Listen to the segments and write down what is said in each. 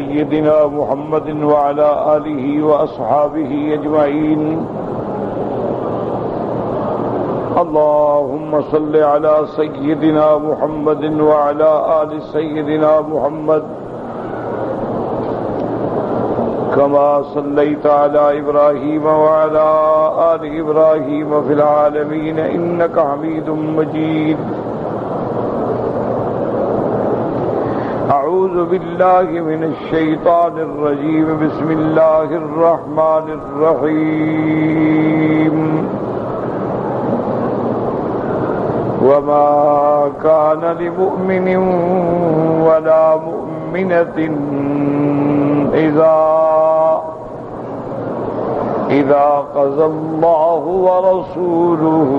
سيدنا محمد وعلى آله وأصحابه أجمعين. اللهم صل على سيدنا محمد وعلى آل سيدنا محمد كما صليت على إبراهيم وعلى آل إبراهيم في العالمين إنك حميد مجيد. أعوذ بالله من الشيطان الرجيم. بسم الله الرحمن الرحيم. وما كان لمؤمن ولا مؤمنة إذا قضى الله ورسوله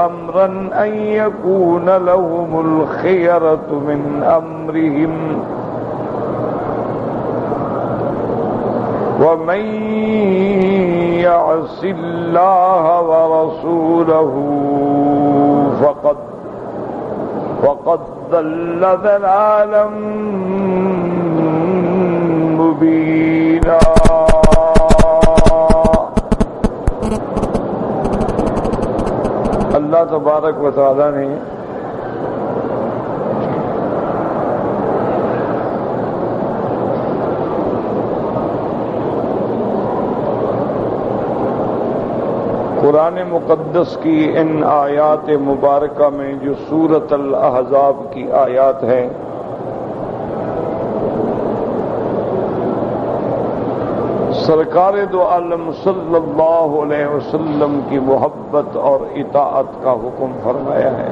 أمرا أن يكون لهم الخيرة من أمرهم ومن يعص الله ورسوله فقد ضل ضلالا مبينا. اللہ تبارک و تعالی نے قرآن مقدس کی ان آیات مبارکہ میں جو سورۃ الاحزاب کی آیات ہیں، سرکار دو عالم صلی اللہ علیہ وسلم کی محبت اور اطاعت کا حکم فرمایا ہے.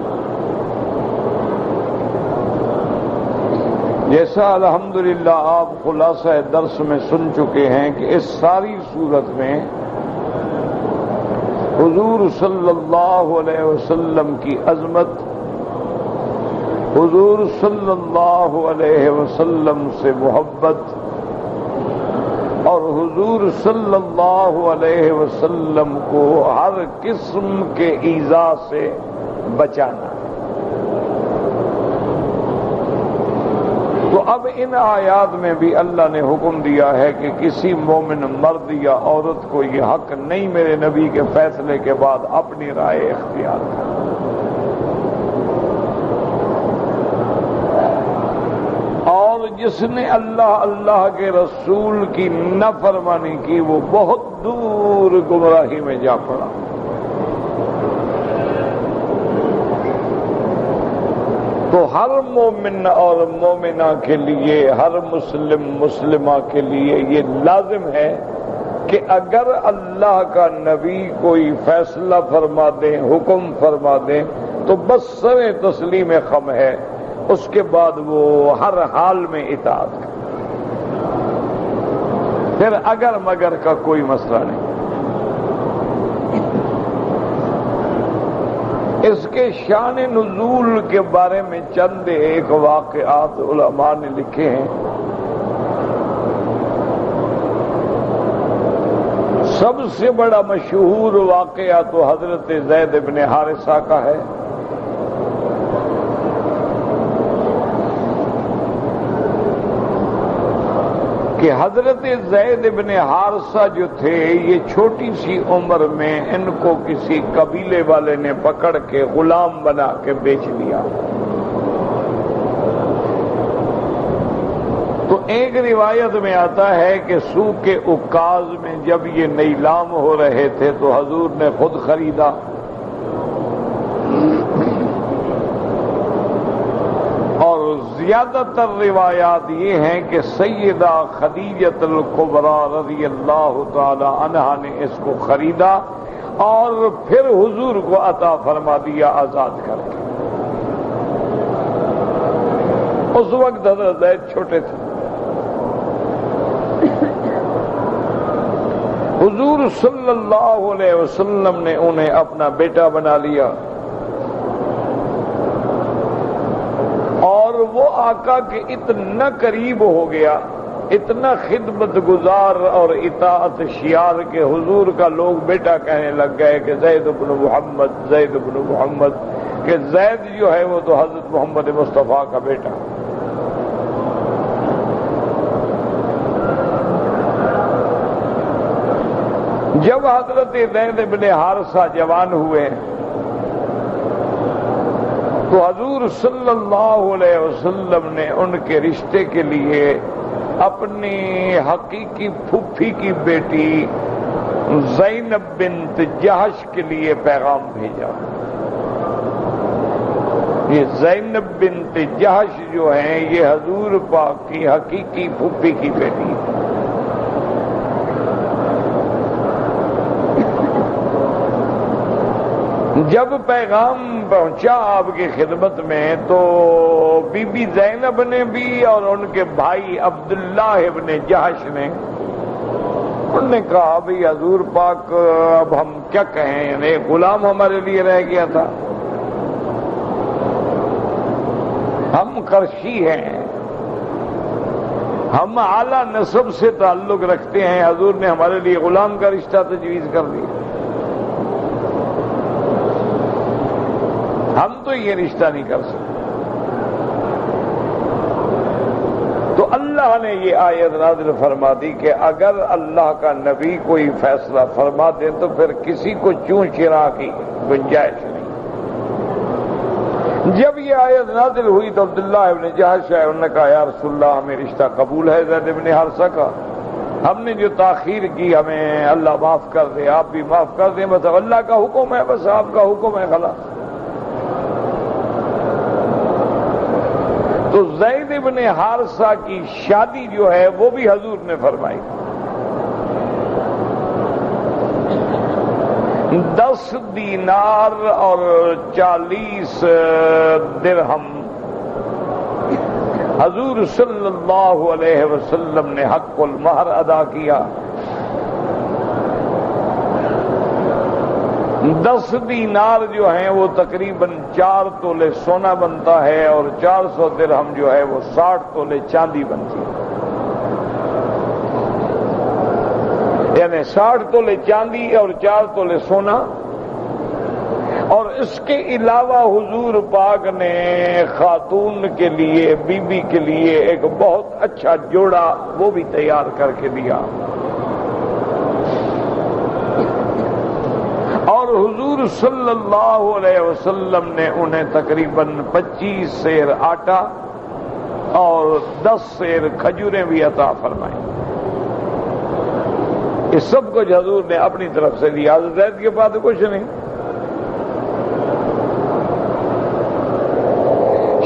جیسا الحمدللہ آپ خلاصہ درس میں سن چکے ہیں کہ اس ساری صورت میں حضور صلی اللہ علیہ وسلم کی عظمت، حضور صلی اللہ علیہ وسلم سے محبت اور حضور صلی اللہ علیہ وسلم کو ہر قسم کے ایذا سے بچانا. تو اب ان آیات میں بھی اللہ نے حکم دیا ہے کہ کسی مومن مرد یا عورت کو یہ حق نہیں میرے نبی کے فیصلے کے بعد اپنی رائے اختیار کرے. اور جس نے اللہ کے رسول کی نافرمانی کی وہ بہت دور گمراہی میں جا پڑا. تو ہر مومن اور مومنہ کے لیے، ہر مسلمہ کے لیے یہ لازم ہے کہ اگر اللہ کا نبی کوئی فیصلہ فرما دیں، حکم فرما دیں تو بس سر تسلیم خم ہے، اس کے بعد وہ ہر حال میں اطاعت کرے. پھر اگر مگر کا کوئی مسئلہ نہیں. اس کے شان نزول کے بارے میں چند ایک واقعات علماء نے لکھے ہیں. سب سے بڑا مشہور واقعہ تو حضرت زید بن حارثہ کا ہے. کہ حضرت زید بن حارثہ جو تھے یہ چھوٹی سی عمر میں ان کو کسی قبیلے والے نے پکڑ کے غلام بنا کے بیچ لیا. تو ایک روایت میں آتا ہے کہ سوق کے عکاظ میں جب یہ نیلام ہو رہے تھے تو حضور نے خود خریدا. زیادہ تر روایات یہ ہیں کہ سیدہ خدیجہ الکبریٰ رضی اللہ تعالی عنہا نے اس کو خریدا اور پھر حضور کو عطا فرما دیا آزاد کر کے. اس وقت حضرت زید چھوٹے تھے. حضور صلی اللہ علیہ وسلم نے انہیں اپنا بیٹا بنا لیا اور وہ آقا کے اتنا قریب ہو گیا، اتنا خدمت گزار اور اطاعت شیار کہ حضور کا لوگ بیٹا کہنے لگ گئے کہ زید بن محمد، زید بن محمد، کہ زید جو ہے وہ تو حضرت محمد مصطفیٰ کا بیٹا. جب حضرت زید بن حارثہ جوان ہوئے تو حضور صلی اللہ علیہ وسلم نے ان کے رشتے کے لیے اپنی حقیقی پھوپھی کی بیٹی زینب بنت جہش کے لیے پیغام بھیجا۔ یہ زینب بنت جہش جو ہیں یہ حضور پاک کی حقیقی پھوپھی کی بیٹی ہے۔ جب پیغام پہنچا آپ کی خدمت میں تو بی بی زینب نے بھی اور ان کے بھائی عبداللہ ابن جہش نے انہوں نے کہا بھی حضور پاک اب ہم کیا کہیں، یعنی غلام ہمارے لیے رہ گیا تھا، ہم قرشی ہیں، ہم اعلیٰ نسب سے تعلق رکھتے ہیں، حضور نے ہمارے لیے غلام کا رشتہ تجویز کر دیا، ہم تو یہ رشتہ نہیں کر سکتے۔ تو اللہ نے یہ آیت نازل فرما دی کہ اگر اللہ کا نبی کوئی فیصلہ فرما دے تو پھر کسی کو چون چرا کی گنجائش نہیں۔ جب یہ آیت نازل ہوئی تو عبداللہ ابن جہش ہے، انہوں نے کہا یا رسول اللہ ہمیں رشتہ قبول ہے زید بن حارثہ کا، ہم نے جو تاخیر کی ہمیں اللہ معاف کر دے، آپ بھی معاف کر دیں، بس اللہ کا حکم ہے، بس آپ کا حکم ہے خلاص۔ تو زید بن حارثہ کی شادی جو ہے وہ بھی حضور نے فرمائی۔ 10 دینار اور 40 درہم حضور صلی اللہ علیہ وسلم نے حق المہر ادا کیا۔ 10 دینار جو ہیں وہ تقریباً 4 تولے سونا بنتا ہے اور 400 درہم جو ہے وہ 60 تولے چاندی بنتی ہے، یعنی 60 تولے چاندی اور 4 تولے سونا۔ اور اس کے علاوہ حضور پاک نے خاتون کے لیے، بی بی کے لیے ایک بہت اچھا جوڑا وہ بھی تیار کر کے دیا، اور حضور صلی اللہ علیہ وسلم نے انہیں تقریباً 25 سیر آٹا اور 10 سیر کھجوریں بھی عطا فرمائیں۔ اس سب کچھ حضور نے اپنی طرف سے دیا، حضرت زید کے پاس کچھ نہیں۔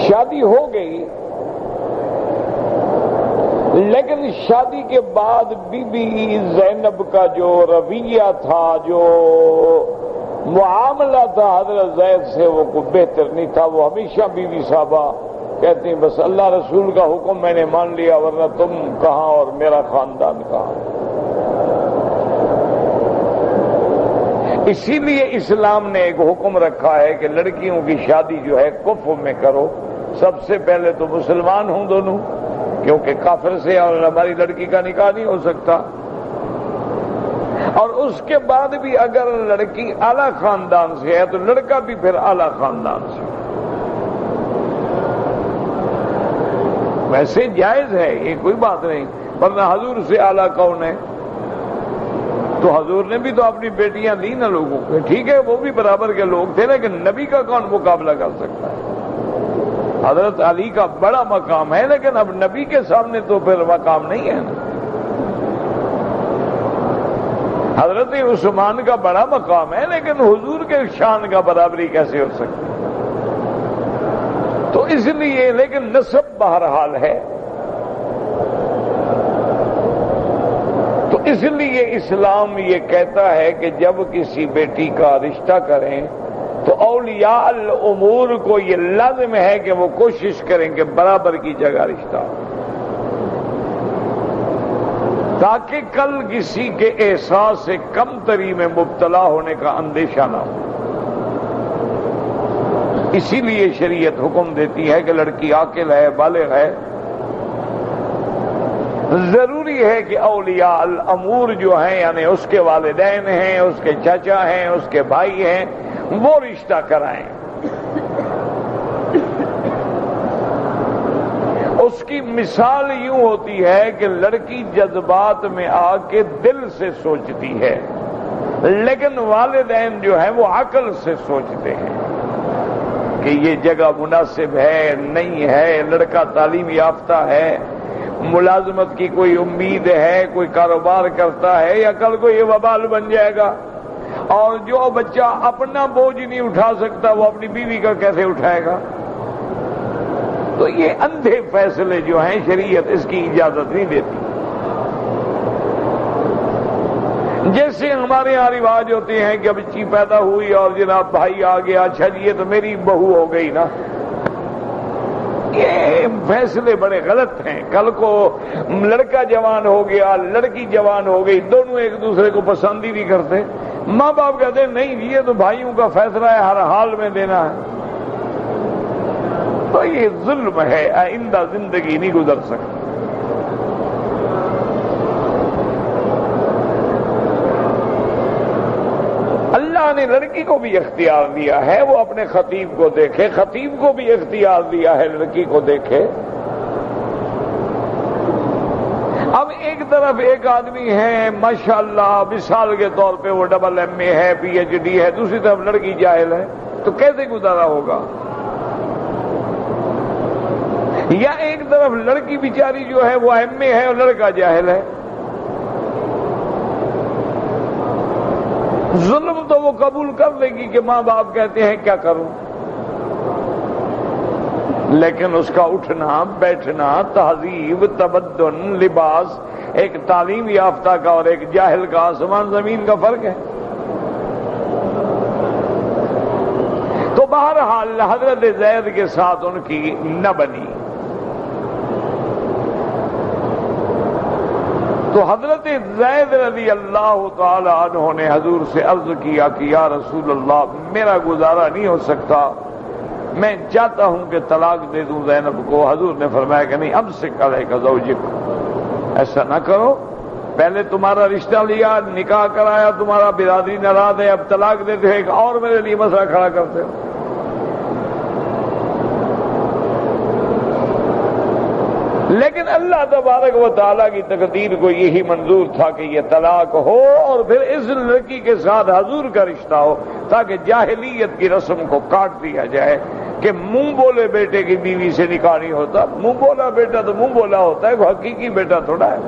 شادی ہو گئی، لیکن شادی کے بعد بی بی زینب کا جو رویہ تھا، جو معاملہ تھا حضرت زید سے، وہ کوئی بہتر نہیں تھا۔ وہ ہمیشہ بی بی صاحبہ کہتی ہیں بس اللہ رسول کا حکم میں نے مان لیا، ورنہ تم کہاں اور میرا خاندان کہاں۔ اسی لیے اسلام نے ایک حکم رکھا ہے کہ لڑکیوں کی شادی جو ہے کفر میں کرو، سب سے پہلے تو مسلمان ہوں دونوں، کیونکہ کافر سے اور ہماری لڑکی کا نکاح نہیں ہو سکتا، اور اس کے بعد بھی اگر لڑکی اعلیٰ خاندان سے ہے تو لڑکا بھی پھر اعلیٰ خاندان سے۔ ویسے جائز ہے، یہ کوئی بات نہیں، ورنہ حضور سے اعلیٰ کون ہے؟ تو حضور نے بھی تو اپنی بیٹیاں دی نا لوگوں کو، ٹھیک ہے وہ بھی برابر کے لوگ تھے، لیکن نبی کا کون مقابلہ کر سکتا ہے؟ حضرت علی کا بڑا مقام ہے، لیکن اب نبی کے سامنے تو پھر مقام نہیں ہے نا۔ حضرت عثمان کا بڑا مقام ہے، لیکن حضور کے شان کا برابری کیسے ہو سکتی؟ تو اس لیے، لیکن نسب بہرحال ہے، تو اس لیے اسلام یہ کہتا ہے کہ جب کسی بیٹی کا رشتہ کریں تو اولیاء الامور کو یہ لازم ہے کہ وہ کوشش کریں کہ برابر کی جگہ رشتہ، تاکہ کل کسی کے احساس سے کم تری میں مبتلا ہونے کا اندیشہ نہ ہو۔ اسی لیے شریعت حکم دیتی ہے کہ لڑکی عاقل ہے، بالغ ہے، ضروری ہے کہ اولیاء الامور جو ہیں، یعنی اس کے والدین ہیں، اس کے چچا ہیں، اس کے بھائی ہیں، وہ رشتہ کرائیں۔ اس کی مثال یوں ہوتی ہے کہ لڑکی جذبات میں آ کے دل سے سوچتی ہے، لیکن والدین جو ہیں وہ عقل سے سوچتے ہیں کہ یہ جگہ مناسب ہے نہیں ہے، لڑکا تعلیم یافتہ ہے، ملازمت کی کوئی امید ہے، کوئی کاروبار کرتا ہے، یا کل کو یہ وبال بن جائے گا۔ اور جو بچہ اپنا بوجھ نہیں اٹھا سکتا وہ اپنی بیوی کا کیسے اٹھائے گا؟ تو یہ اندھے فیصلے جو ہیں شریعت اس کی اجازت نہیں دیتی۔ جیسے ہمارے یہاں رواج ہوتے ہیں کہ بچی پیدا ہوئی اور جناب بھائی آ گیا، اچھا جی یہ تو میری بہو ہو گئی نا، یہ فیصلے بڑے غلط ہیں۔ کل کو لڑکا جوان ہو گیا، لڑکی جوان ہو گئی، دونوں ایک دوسرے کو پسند ہی نہیں کرتے، ماں باپ کہتے ہیں نہیں یہ تو بھائیوں کا فیصلہ ہے، ہر حال میں دینا ہے، تو یہ ظلم ہے، آئندہ زندگی نہیں گزر سکتی۔ اللہ نے لڑکی کو بھی اختیار دیا ہے، وہ اپنے خطیب کو دیکھے، خطیب کو بھی اختیار دیا ہے لڑکی کو دیکھے۔ اب ایک طرف ایک آدمی ہے ماشاءاللہ مثال کے طور پہ وہ ڈبل ایم اے ہے، پی ایچ ڈی ہے، دوسری طرف لڑکی جاہل ہے، تو کیسے گزارا ہوگا؟ یا ایک طرف لڑکی بیچاری جو ہے وہ ایم اے ہے اور لڑکا جاہل ہے، ظلم تو وہ قبول کر لے گی کہ ماں باپ کہتے ہیں کیا کروں، لیکن اس کا اٹھنا بیٹھنا، تہذیب، تمدن، لباس، ایک تعلیم یافتہ کا اور ایک جاہل کا آسمان زمین کا فرق ہے۔ تو بہرحال حضرت زید کے ساتھ ان کی نہ بنی۔ تو حضرت زید رضی اللہ تعالی عنہ نے حضور سے عرض کیا کہ یا رسول اللہ میرا گزارا نہیں ہو سکتا، میں چاہتا ہوں کہ طلاق دے دوں زینب کو۔ حضور نے فرمایا کہ نہیں، امسک علیک زوجک، ایسا نہ کرو، پہلے تمہارا رشتہ لیا، نکاح کرایا، تمہارا برادری ناراض ہے، اب طلاق دیتے ہو، ایک اور میرے لیے مسئلہ کھڑا کرتے ہو۔ لیکن اللہ تبارک و تعالیٰ کی تقدیر کو یہی منظور تھا کہ یہ طلاق ہو اور پھر اس لڑکی کے ساتھ حضور کا رشتہ ہو، تاکہ جاہلیت کی رسم کو کاٹ دیا جائے کہ منہ بولے بیٹے کی بیوی سے نکاح نہیں ہوتا۔ منہ بولا بیٹا تو منہ بولا ہوتا ہے، کوئی حقیقی بیٹا تھوڑا ہے۔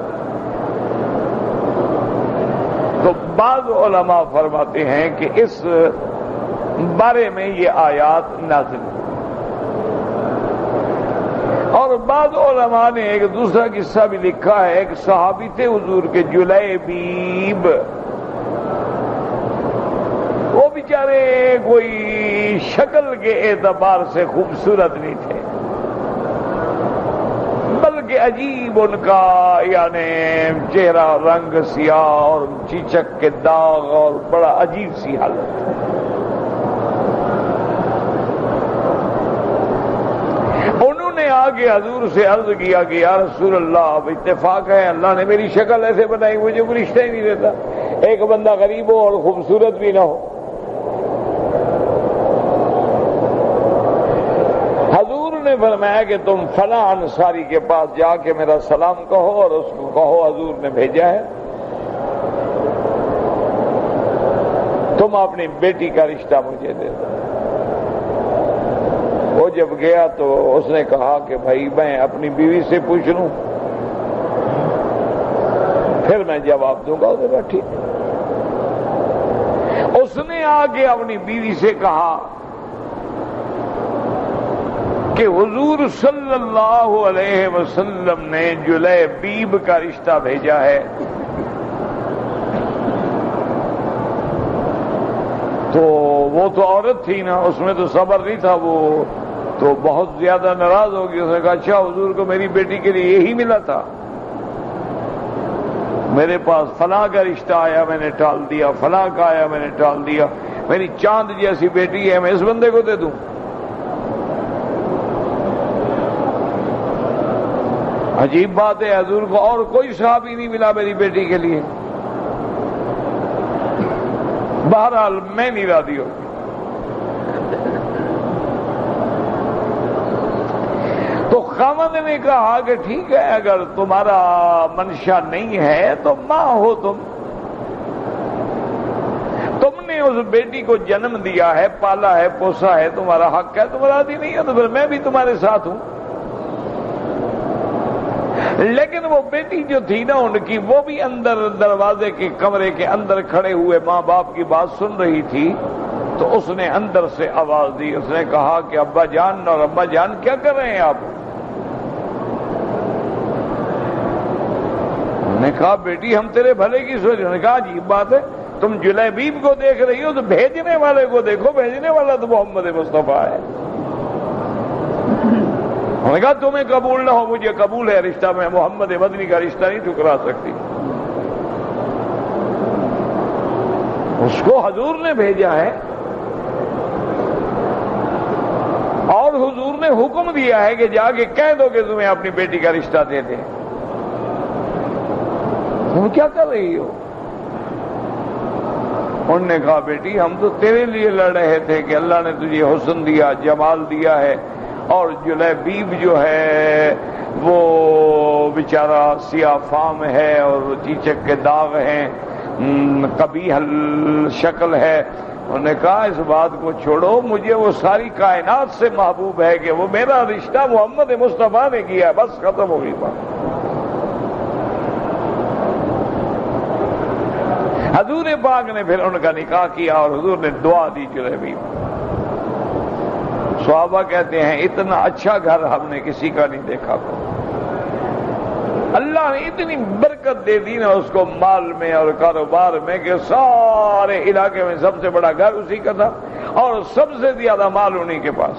تو بعض علماء فرماتے ہیں کہ اس بارے میں یہ آیات نازل ہوئی، اور بعض علماء نے ایک دوسرا قصہ بھی لکھا ہے، ایک صحابی تھے حضور کے جلیبیب، وہ بیچارے کوئی شکل کے اعتبار سے خوبصورت نہیں تھے، بلکہ عجیب ان کا یعنی چہرہ رنگ سیاہ اور چیچک کے داغ اور بڑا عجیب سی حالت۔ انہوں نے آگے حضور سے عرض کیا کہ یا رسول اللہ اب اتفاق ہے اللہ نے میری شکل ایسے بنائی، مجھے کوئی رشتہ ہی نہیں دیتا، ایک بندہ غریب ہو اور خوبصورت بھی نہ ہو۔ حضور نے فرمایا کہ تم فلاں انصاری کے پاس جا کے میرا سلام کہو اور اس کو کہو حضور نے بھیجا ہے، تم اپنی بیٹی کا رشتہ مجھے دے دو۔ وہ جب گیا تو اس نے کہا کہ بھائی میں اپنی بیوی سے پوچھ لوں پھر میں جواب دوں گا۔ اس نے کہا ٹھیک۔ اس نے آگے اپنی بیوی سے کہا کہ حضور صلی اللہ علیہ وسلم نے جلیبیب کا رشتہ بھیجا ہے۔ تو وہ تو عورت تھی نا، اس میں تو صبر نہیں تھا، وہ تو بہت زیادہ ناراض ہو گئی۔ اس نے کہا اچھا حضور کو میری بیٹی کے لیے یہی ملا تھا، میرے پاس فلاں کا رشتہ آیا میں نے ٹال دیا، فلاں کا آیا میں نے ٹال دیا، میری چاند جیسی بیٹی ہے میں اس بندے کو دے دوں؟ عجیب بات ہے، حضور کو اور کوئی صحابی نہیں ملا میری بیٹی کے لیے۔ بہرحال میں نہیں راضی ہوں۔ تو خاوند نے کہا کہ ٹھیک ہے اگر تمہارا منشا نہیں ہے تو ماں ہو تم، نے اس بیٹی کو جنم دیا ہے، پالا ہے، پوسا ہے، تمہارا حق ہے، تم راضی نہیں ہو تو پھر میں بھی تمہارے ساتھ ہوں۔ لیکن وہ بیٹی جو تھی نا ان کی، وہ بھی اندر دروازے کے کمرے کے اندر کھڑے ہوئے ماں باپ کی بات سن رہی تھی، تو اس نے اندر سے آواز دی، اس نے کہا کہ ابا جان اور اماں جان کیا کر رہے ہیں آپ؟ انہوں نے کہا بیٹی ہم تیرے بھلے کی سوچ۔ انہوں نے کہا عجیب بات ہے، تم جلیبیب کو دیکھ رہی ہو تو بھیجنے والے کو دیکھو، بھیجنے والا تو محمد مصطفیٰ ہے۔ انہوں نے کہا تمہیں قبول نہ ہو، مجھے قبول ہے رشتہ، میں محمد مدنی کا رشتہ نہیں ٹھکرا سکتی۔ اس کو حضور نے بھیجا ہے اور حضور نے حکم دیا ہے کہ جا کے کہہ دو کہ تمہیں اپنی بیٹی کا رشتہ دے دے۔ تم کیا کر رہی ہو؟ انہوں نے کہا بیٹی ہم تو تیرے لیے لڑ رہے تھے کہ اللہ نے تجھے حسن دیا، جمال دیا ہے، اور جلیبیب جو ہے وہ بیچارہ سیاہ فام ہے اور چیچک کے داغ ہیں، قبیح شکل ہے۔ انہوں نے کہا اس بات کو چھوڑو، مجھے وہ ساری کائنات سے محبوب ہے کہ وہ میرا رشتہ محمد مصطفیٰ نے کیا ہے، بس ختم ہو گئی بات۔ حضور پاک نے پھر ان کا نکاح کیا اور حضور نے دعا دی جلیبیب۔ صحابہ کہتے ہیں اتنا اچھا گھر ہم نے کسی کا نہیں دیکھا۔ اللہ نے اتنی برکت دے دی نا اس کو مال میں اور کاروبار میں کہ سارے علاقے میں سب سے بڑا گھر اسی کا تھا اور سب سے زیادہ مال انہی کے پاس۔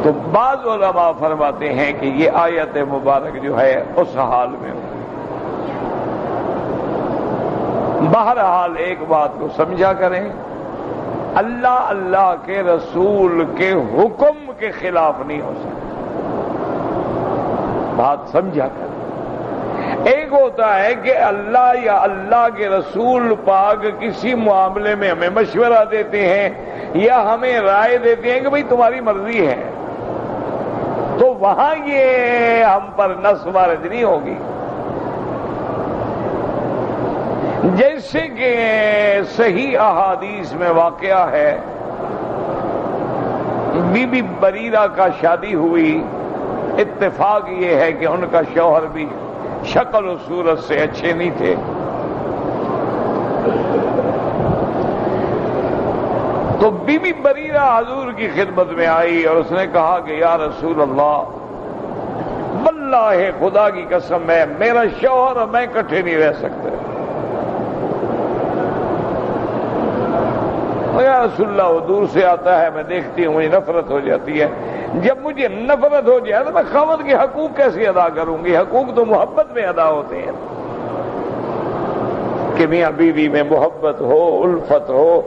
تو بعض علماء فرماتے ہیں کہ یہ آیت مبارک جو ہے اس حال میں ہو۔ بہرحال ایک بات کو سمجھا کریں، اللہ کے رسول کے حکم کے خلاف نہیں ہو سکتا، بات سمجھا کریں۔ ایک ہوتا ہے کہ اللہ یا اللہ کے رسول پاک کسی معاملے میں ہمیں مشورہ دیتے ہیں یا ہمیں رائے دیتے ہیں کہ بھئی تمہاری مرضی ہے، تو وہاں یہ ہم پر نص وارد نہیں ہوگی۔ جیسے کہ صحیح احادیث میں واقعہ ہے، بی بی بریرہ کا شادی ہوئی، اتفاق یہ ہے کہ ان کا شوہر بھی شکل و صورت سے اچھے نہیں تھے۔ تو بی بی بریرہ حضور کی خدمت میں آئی اور اس نے کہا کہ یا رسول اللہ، واللہ خدا کی قسم ہے میرا شوہر اور میں اکٹھے نہیں رہ سکتے۔ یا رسول اللہ وہ دور سے آتا ہے، میں دیکھتی ہوں مجھے نفرت ہو جاتی ہے، جب مجھے نفرت ہو جائے تو میں خاوند کے حقوق کیسے ادا کروں گی؟ حقوق تو محبت میں ادا ہوتے ہیں کہ میاں بیوی میں محبت ہو، الفت ہو،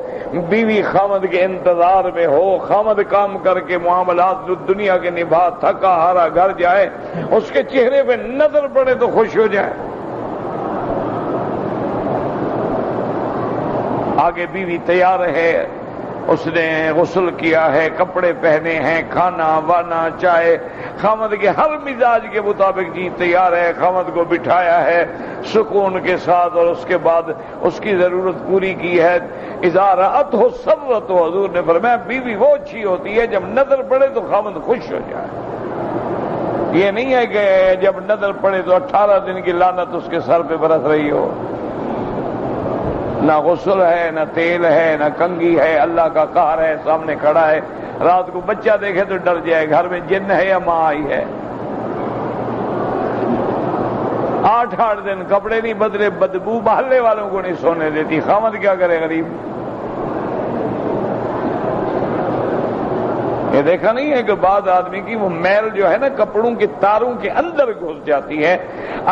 بیوی خاوند کے انتظار میں ہو، خاوند کام کر کے معاملات دنیا کے نبھا، تھکا ہارا گھر جائے، اس کے چہرے پہ نظر پڑے تو خوش ہو جائے۔ آگے بیوی تیار ہے، اس نے غسل کیا ہے، کپڑے پہنے ہیں، کھانا وانا چائے، خاوند کے ہر مزاج کے مطابق جی تیار ہے، خاوند کو بٹھایا ہے سکون کے ساتھ اور اس کے بعد اس کی ضرورت پوری کی ہے۔ اذا رأتہ سرت، حضور نے فرمایا بیوی وہ اچھی ہوتی ہے جب نظر پڑے تو خاوند خوش ہو جائے۔ یہ نہیں ہے کہ جب نظر پڑے تو 18 دن کی لعنت اس کے سر پہ برس رہی ہو، نہ غسل ہے، نہ تیل ہے، نہ کنگھی ہے، اللہ کا قہر ہے سامنے کھڑا ہے، رات کو بچہ دیکھے تو ڈر جائے گھر میں جن ہے یا ماں آئی ہے۔ 8 دن کپڑے نہیں بدلے، بدبو محلے والوں کو نہیں سونے دیتی، خاوند کیا کرے غریب؟ یہ دیکھا نہیں ہے کہ بعض آدمی کی وہ میل جو ہے نا کپڑوں کے تاروں کے اندر گھس جاتی ہے،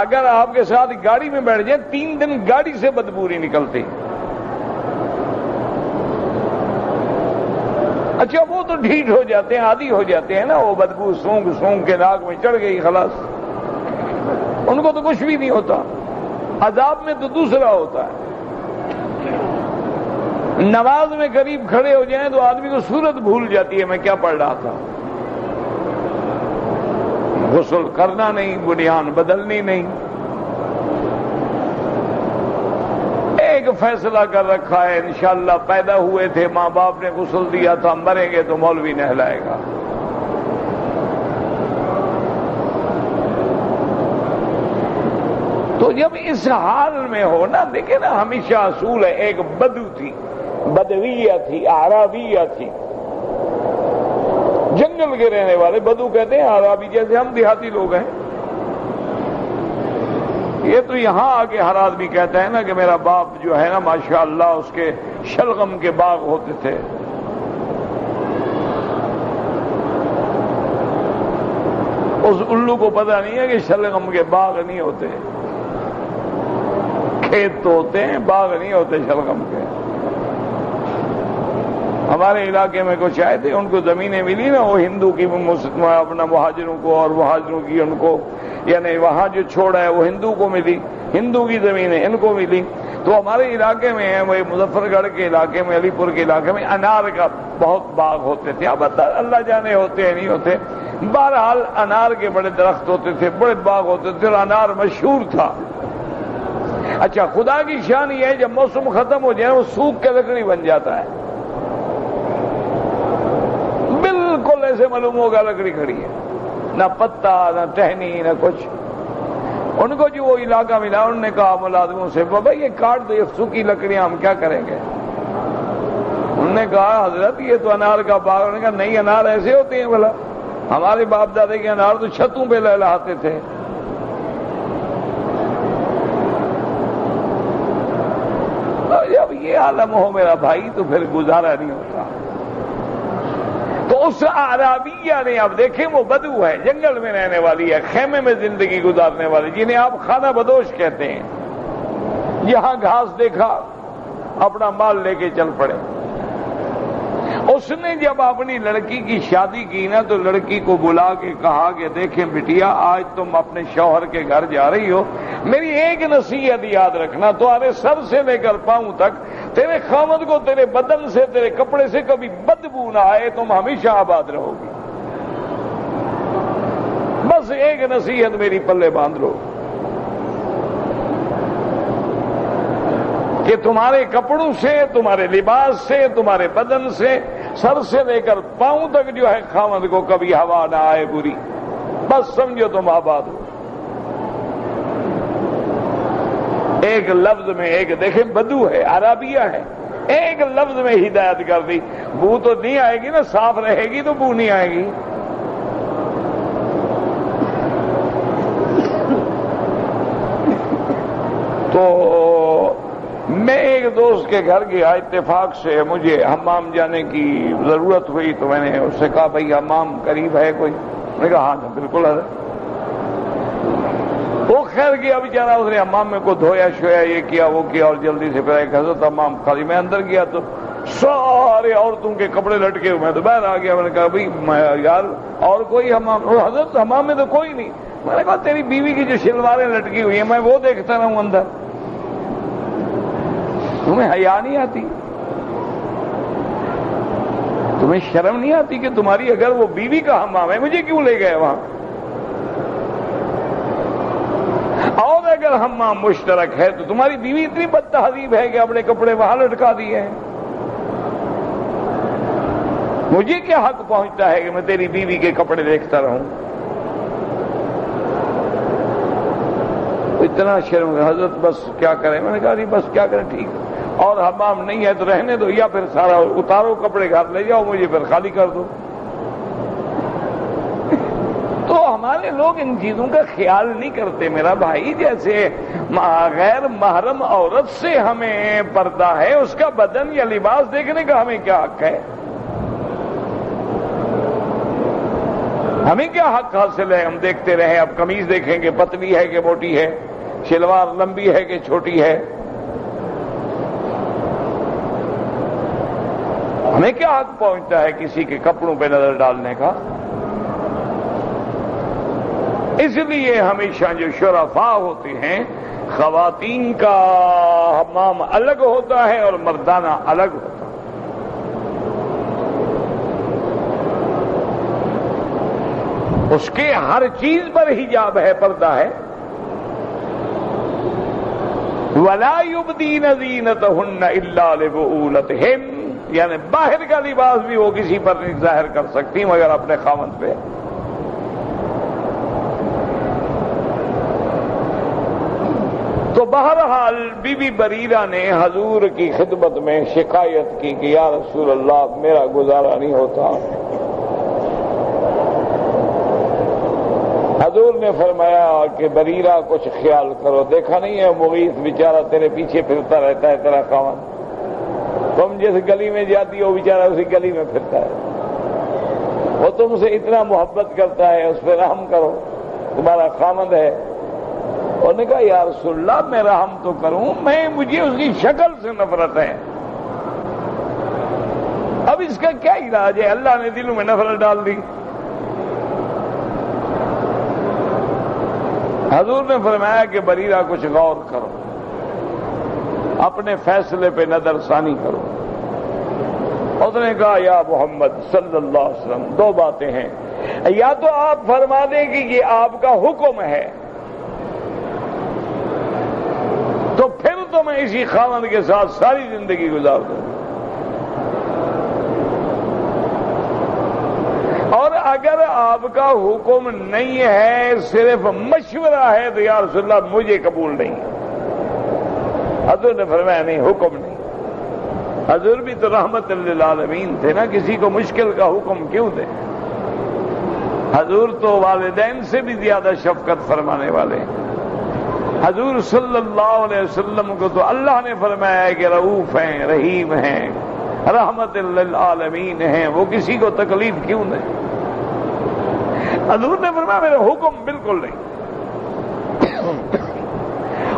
اگر آپ کے ساتھ گاڑی میں بیٹھ جائیں 3 دن گاڑی سے بدبو نہیں نکلتی۔ اچھا وہ تو ڈھیٹ ہو جاتے ہیں، عادی ہو جاتے ہیں نا، وہ بدبو سونگ سونگ کے ناک میں چڑھ گئی خلاص، ان کو تو کچھ بھی نہیں ہوتا۔ عذاب میں تو دوسرا ہوتا ہے، نماز میں قریب کھڑے ہو جائیں تو آدمی کو صورت بھول جاتی ہے میں کیا پڑھ رہا تھا، غسل کرنا نہیں، بنیان بدلنی نہیں۔ فیصلہ کر رکھا ہے انشاءاللہ پیدا ہوئے تھے ماں باپ نے غسل دیا تھا مریں گے تو مولوی نہلائے گا. تو جب اس حال میں ہو نا، دیکھیں نا ہمیشہ اصول ہے، ایک بدو تھی، بدویہ تھی، اعرابیہ تھی، جنگل کے رہنے والے بدو کہتے ہیں، اعرابی جیسے ہم دیہاتی لوگ ہیں. یہ تو یہاں آگے ہر آدمی کہتا ہے نا کہ میرا باپ جو ہے نا ماشاءاللہ اس کے شلغم کے باغ ہوتے تھے. اس الو کو پتہ نہیں ہے کہ شلغم کے باغ نہیں ہوتے، کھیت تو ہوتے ہیں، باغ نہیں ہوتے شلغم کے. ہمارے علاقے میں کچھ آئے تھے، ان کو زمینیں ملی نا، وہ ہندو کی اپنا مہاجروں کو اور مہاجروں کی ان کو، یعنی وہاں جو چھوڑا ہے وہ ہندو کو ملی، ہندو کی زمینیں ان کو ملی. تو ہمارے علاقے میں ہے، وہ مظفر گڑھ کے علاقے میں، علی پور کے علاقے میں انار کا بہت باغ ہوتے تھے. اب اللہ جانے ہوتے ہیں نہیں ہوتے، بہرحال انار کے بڑے درخت ہوتے تھے، بڑے باغ ہوتے تھے اور انار مشہور تھا. اچھا خدا کی شان یہ ہے جب موسم ختم ہو جائے وہ سوکھ کے لکڑی بن جاتا ہے، بالکل ایسے معلوم ہوگا لکڑی کھڑی ہے، نہ پتا نہ ٹہنی نہ کچھ. ان کو جو وہ علاقہ ملا انہوں نے کہا ملازموں سے بابا یہ کاٹ دو، یہ سوکھی لکڑیاں ہم کیا کریں گے؟ انہوں نے کہا حضرت یہ تو انار کا باغ. انہوں نے کہا نہیں انار ایسے ہوتے ہیں بھلا، ہمارے باپ دادے کے انار تو چھتوں پہ لہلاتے تھے. جب یہ عالم ہو میرا بھائی تو پھر گزارا نہیں ہوتا. تو اس اعرابیہ نے، اب دیکھیں وہ بدو ہے، جنگل میں رہنے والی ہے، خیمے میں زندگی گزارنے والی، جنہیں آپ خانہ بدوش کہتے ہیں. یہاں گھاس دیکھا اپنا مال لے کے چل پڑے. اس نے جب اپنی لڑکی کی شادی کی نا تو لڑکی کو بلا کے کہا کہ دیکھیں بٹیا آج تم اپنے شوہر کے گھر جا رہی ہو، میری ایک نصیحت یاد رکھنا، تمہارے سر سے لے کر پاؤں تک تیرے خامد کو تیرے بدن سے تیرے کپڑے سے کبھی بدبو نہ آئے، تم ہمیشہ آباد رہو گی. بس ایک نصیحت میری پلے باندھ لو کہ تمہارے کپڑوں سے، تمہارے لباس سے، تمہارے بدن سے، سر سے لے کر پاؤں تک جو ہے خامد کو کبھی ہوا نہ آئے بری. بس سمجھو تم آباد ہو. ایک لفظ میں، ایک دیکھیں بدو ہے، عربیہ ہے، ایک لفظ میں ہدایت کر دی. بو تو نہیں آئے گی نا، صاف رہے گی تو بو نہیں آئے گی. تو میں ایک دوست کے گھر گیا، اتفاق سے مجھے حمام جانے کی ضرورت ہوئی تو میں نے اس سے کہا بھائی حمام قریب ہے کوئی؟ میں نے کہا ہاں بالکل ہے. وہ خیر گیا بیچارہ، اس نے حمام میں کو دھویا شویا، یہ کیا وہ کیا، اور جلدی سے پھر ایک حضرت حمام خالی. میں اندر گیا تو سارے عورتوں کے کپڑے لٹکے ہوئے، میں تو باہر آ گیا. میں نے کہا بھائی یار اور کوئی حمام؟ حضرت حمام میں تو کوئی نہیں. میں نے کہا تیری بیوی کی جو شلواریں لٹکی ہوئی ہیں میں وہ دیکھتا رہوں اندر، تمہیں حیا نہیں آتی؟ تمہیں شرم نہیں آتی کہ تمہاری اگر وہ بیوی کا حمام ہے مجھے کیوں لے گئے وہاں؟ اور اگر حمام مشترک ہے تو تمہاری بیوی اتنی بد تہذیب ہے کہ اپنے کپڑے وہاں لٹکا دیے ہیں. مجھے کیا حق پہنچتا ہے کہ میں تیری بیوی کے کپڑے دیکھتا رہوں؟ اتنا شرم. حضرت بس کیا کریں؟ میں نے کہا نہیں بس کیا کریں، ٹھیک ہے، اور حمام نہیں ہے تو رہنے دو، یا پھر سارا اتارو کپڑے گھر لے جاؤ، مجھے پھر خالی کر دو. تو ہمارے لوگ ان چیزوں کا خیال نہیں کرتے میرا بھائی. جیسے غیر محرم عورت سے ہمیں پردہ ہے، اس کا بدن یا لباس دیکھنے کا ہمیں کیا حق ہے؟ ہمیں کیا حق حاصل ہے ہم دیکھتے رہیں؟ اب قمیض دیکھیں کہ پتلی ہے کہ موٹی ہے، شلوار لمبی ہے کہ چھوٹی ہے، ہمیں کیا حق پہنچتا ہے کسی کے کپڑوں پہ نظر ڈالنے کا؟ اس لیے ہمیشہ جو شرفاء ہوتے ہیں خواتین کا حمام الگ ہوتا ہے اور مردانہ الگ ہوتا ہے. اس کے ہر چیز پر حجاب ہے، پردہ ہے. وَلَا يُبْدِينَ زِينَتَهُنَّ إِلَّا لِبُعُولَتِهِنَّ، یعنی باہر کا لباس بھی وہ کسی پر نہیں ظاہر کر سکتی مگر اپنے خاوند پہ۔ تو بہرحال بی بی بریرہ نے حضور کی خدمت میں شکایت کی کہ یا رسول اللہ میرا گزارا نہیں ہوتا۔ حضور نے فرمایا کہ بریرہ کچھ خیال کرو، دیکھا نہیں ہے مغیث بیچارہ تیرے پیچھے پھرتا رہتا ہے تیرا خاوند، تم جس گلی میں جاتی ہو بیچارہ اسی گلی میں پھرتا ہے، وہ تم سے اتنا محبت کرتا ہے، اس پہ رحم کرو، تمہارا خاوند ہے۔ انہوں نے کہا یا رسول اللہ میں رحم تو کروں، مجھے اس کی شکل سے نفرت ہے، اب اس کا کیا علاج ہے؟ اللہ نے دلوں میں نفرت ڈال دی۔ حضور نے فرمایا کہ بریرہ کچھ غور کرو، اپنے فیصلے پہ نظر ثانی کرو۔ اس نے کہا یا محمد صلی اللہ علیہ وسلم دو باتیں ہیں، یا تو آپ فرما دیں کہ یہ آپ کا حکم ہے تو پھر تو میں اسی خاوند کے ساتھ ساری زندگی گزار دوں، اور اگر آپ کا حکم نہیں ہے صرف مشورہ ہے تو یا رسول اللہ مجھے قبول نہیں۔ حضور نے فرمایا نہیں، حکم نہیں۔ حضور بھی تو رحمت للعالمین تھے نا، کسی کو مشکل کا حکم کیوں دے؟ حضور تو والدین سے بھی زیادہ شفقت فرمانے والے ہیں۔ حضور صلی اللہ علیہ وسلم کو تو اللہ نے فرمایا ہے کہ رؤوف ہیں، رحیم ہیں، رحمت للعالمین ہیں، وہ کسی کو تکلیف کیوں دیں؟ حضور نے فرمایا میرا حکم بالکل نہیں۔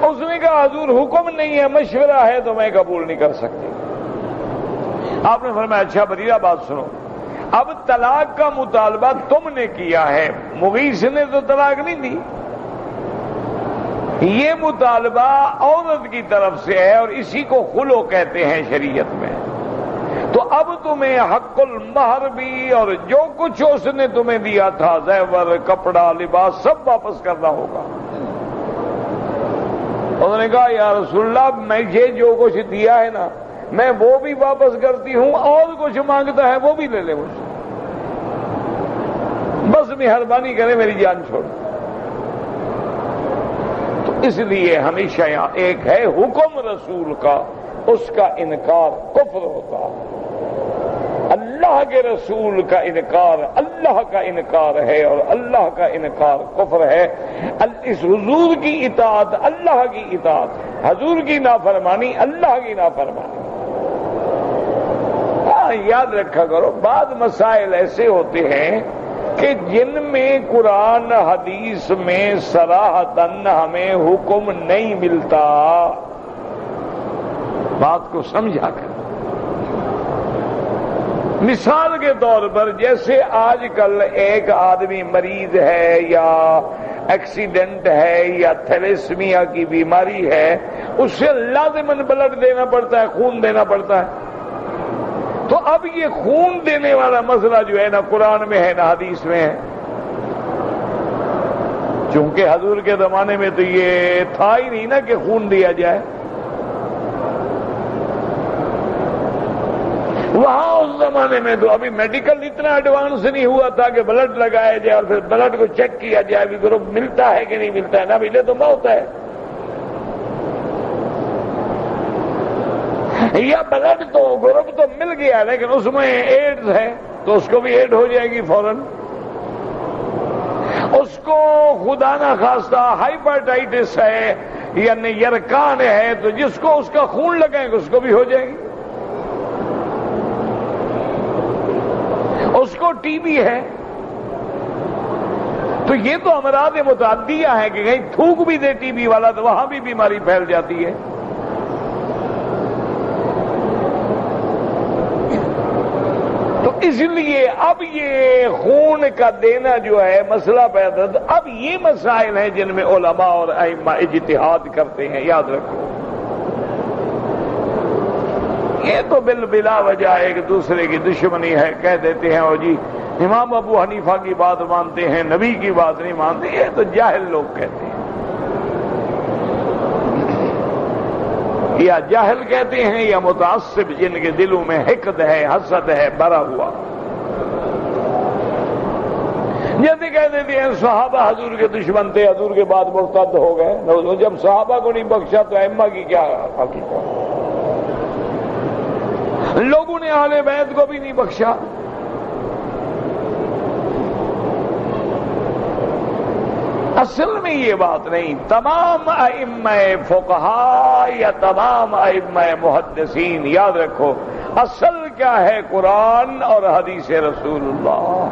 اس نے کہا حضور حکم نہیں ہے، مشورہ ہے تو میں قبول نہیں کر سکتی۔ آپ نے فرمایا اچھا بریرہ بات سنو، اب طلاق کا مطالبہ تم نے کیا ہے، مغیث نے تو طلاق نہیں دی، یہ مطالبہ عورت کی طرف سے ہے اور اسی کو خلو کہتے ہیں شریعت میں، تو اب تمہیں حق المہر بھی اور جو کچھ اس نے تمہیں دیا تھا زیور، کپڑا، لباس سب واپس کرنا ہوگا۔ انہوں نے کہا یا رسول اللہ مجھے جو کچھ دیا ہے نا میں وہ بھی واپس کرتی ہوں، اور کچھ مانگتا ہے وہ بھی لے لے مجھ سے، بس مہربانی کرے میری جان چھوڑ۔ تو اس لیے ہمیشہ یہاں ایک ہے حکم رسول کا، اس کا انکار کفر ہوتا، اللہ کے رسول کا انکار اللہ کا انکار ہے اور اللہ کا انکار کفر ہے۔ اس حضور کی اطاعت اللہ کی اطاعت، حضور کی نافرمانی اللہ کی نافرمانی۔ یاد رکھا کرو بعض مسائل ایسے ہوتے ہیں کہ جن میں قرآن حدیث میں صراحتاً ہمیں حکم نہیں ملتا، بات کو سمجھا کر۔ مثال کے طور پر جیسے آج کل ایک آدمی مریض ہے یا ایکسیڈنٹ ہے یا تھیلیسیمیا کی بیماری ہے، اس سے لازماً بلڈ دینا پڑتا ہے، خون دینا پڑتا ہے۔ تو اب یہ خون دینے والا مسئلہ جو ہے نہ قرآن میں ہے نہ حدیث میں ہے، چونکہ حضور کے زمانے میں تو یہ تھا ہی نہیں نا کہ خون دیا جائے۔ وہاں اس زمانے میں تو ابھی میڈیکل اتنا ایڈوانس نہیں ہوا تھا کہ بلڈ لگایا جائے اور پھر بلڈ کو چیک کیا جائے بھی گروپ ملتا ہے کہ نہیں ملتا ہے، نہ ملے تو موت ہے، یا بلڈ تو گروپ تو مل گیا لیکن اس میں ایڈز ہے تو اس کو بھی ایڈ ہو جائے گی فوراً، اس کو خدا نہ خواستہ ہائپرٹائٹس ہے یعنی یرکان ہے تو جس کو اس کا خون لگائیں گے اس کو بھی ہو جائے گی، اس کو ٹی بی ہے۔ تو یہ تو امراض متعدیہ ہے کہ کہیں تھوک بھی دے ٹی بی والا تو وہاں بھی بیماری پھیل جاتی ہے۔ تو اس لیے اب یہ خون کا دینا جو ہے مسئلہ پیدا، اب یہ مسائل ہیں جن میں علماء اور ائمہ اجتہاد کرتے ہیں، یاد رکھو۔ یہ تو بلا وجہ ایک دوسرے کی دشمنی ہے، کہہ دیتے ہیں اور جی امام ابو حنیفہ کی بات مانتے ہیں نبی کی بات نہیں مانتے، یہ تو جاہل لوگ کہتے ہیں۔ یا جاہل کہتے ہیں یا متعصب جن کے دلوں میں حقد ہے، حسد ہے، بھرا ہوا. جیسے کہہ دیتے ہیں صحابہ حضور کے دشمن تھے، حضور کے بعد مرتد ہو گئے. جب صحابہ کو نہیں بخشا تو ائمہ کی کیا حقیقت؟ لوگوں نے اہل بیت کو بھی نہیں بخشا. اصل میں یہ بات نہیں. تمام ائمہ فقہاء یا تمام ائمہ محدثین یاد رکھو اصل کیا ہے؟ قرآن اور حدیث رسول اللہ.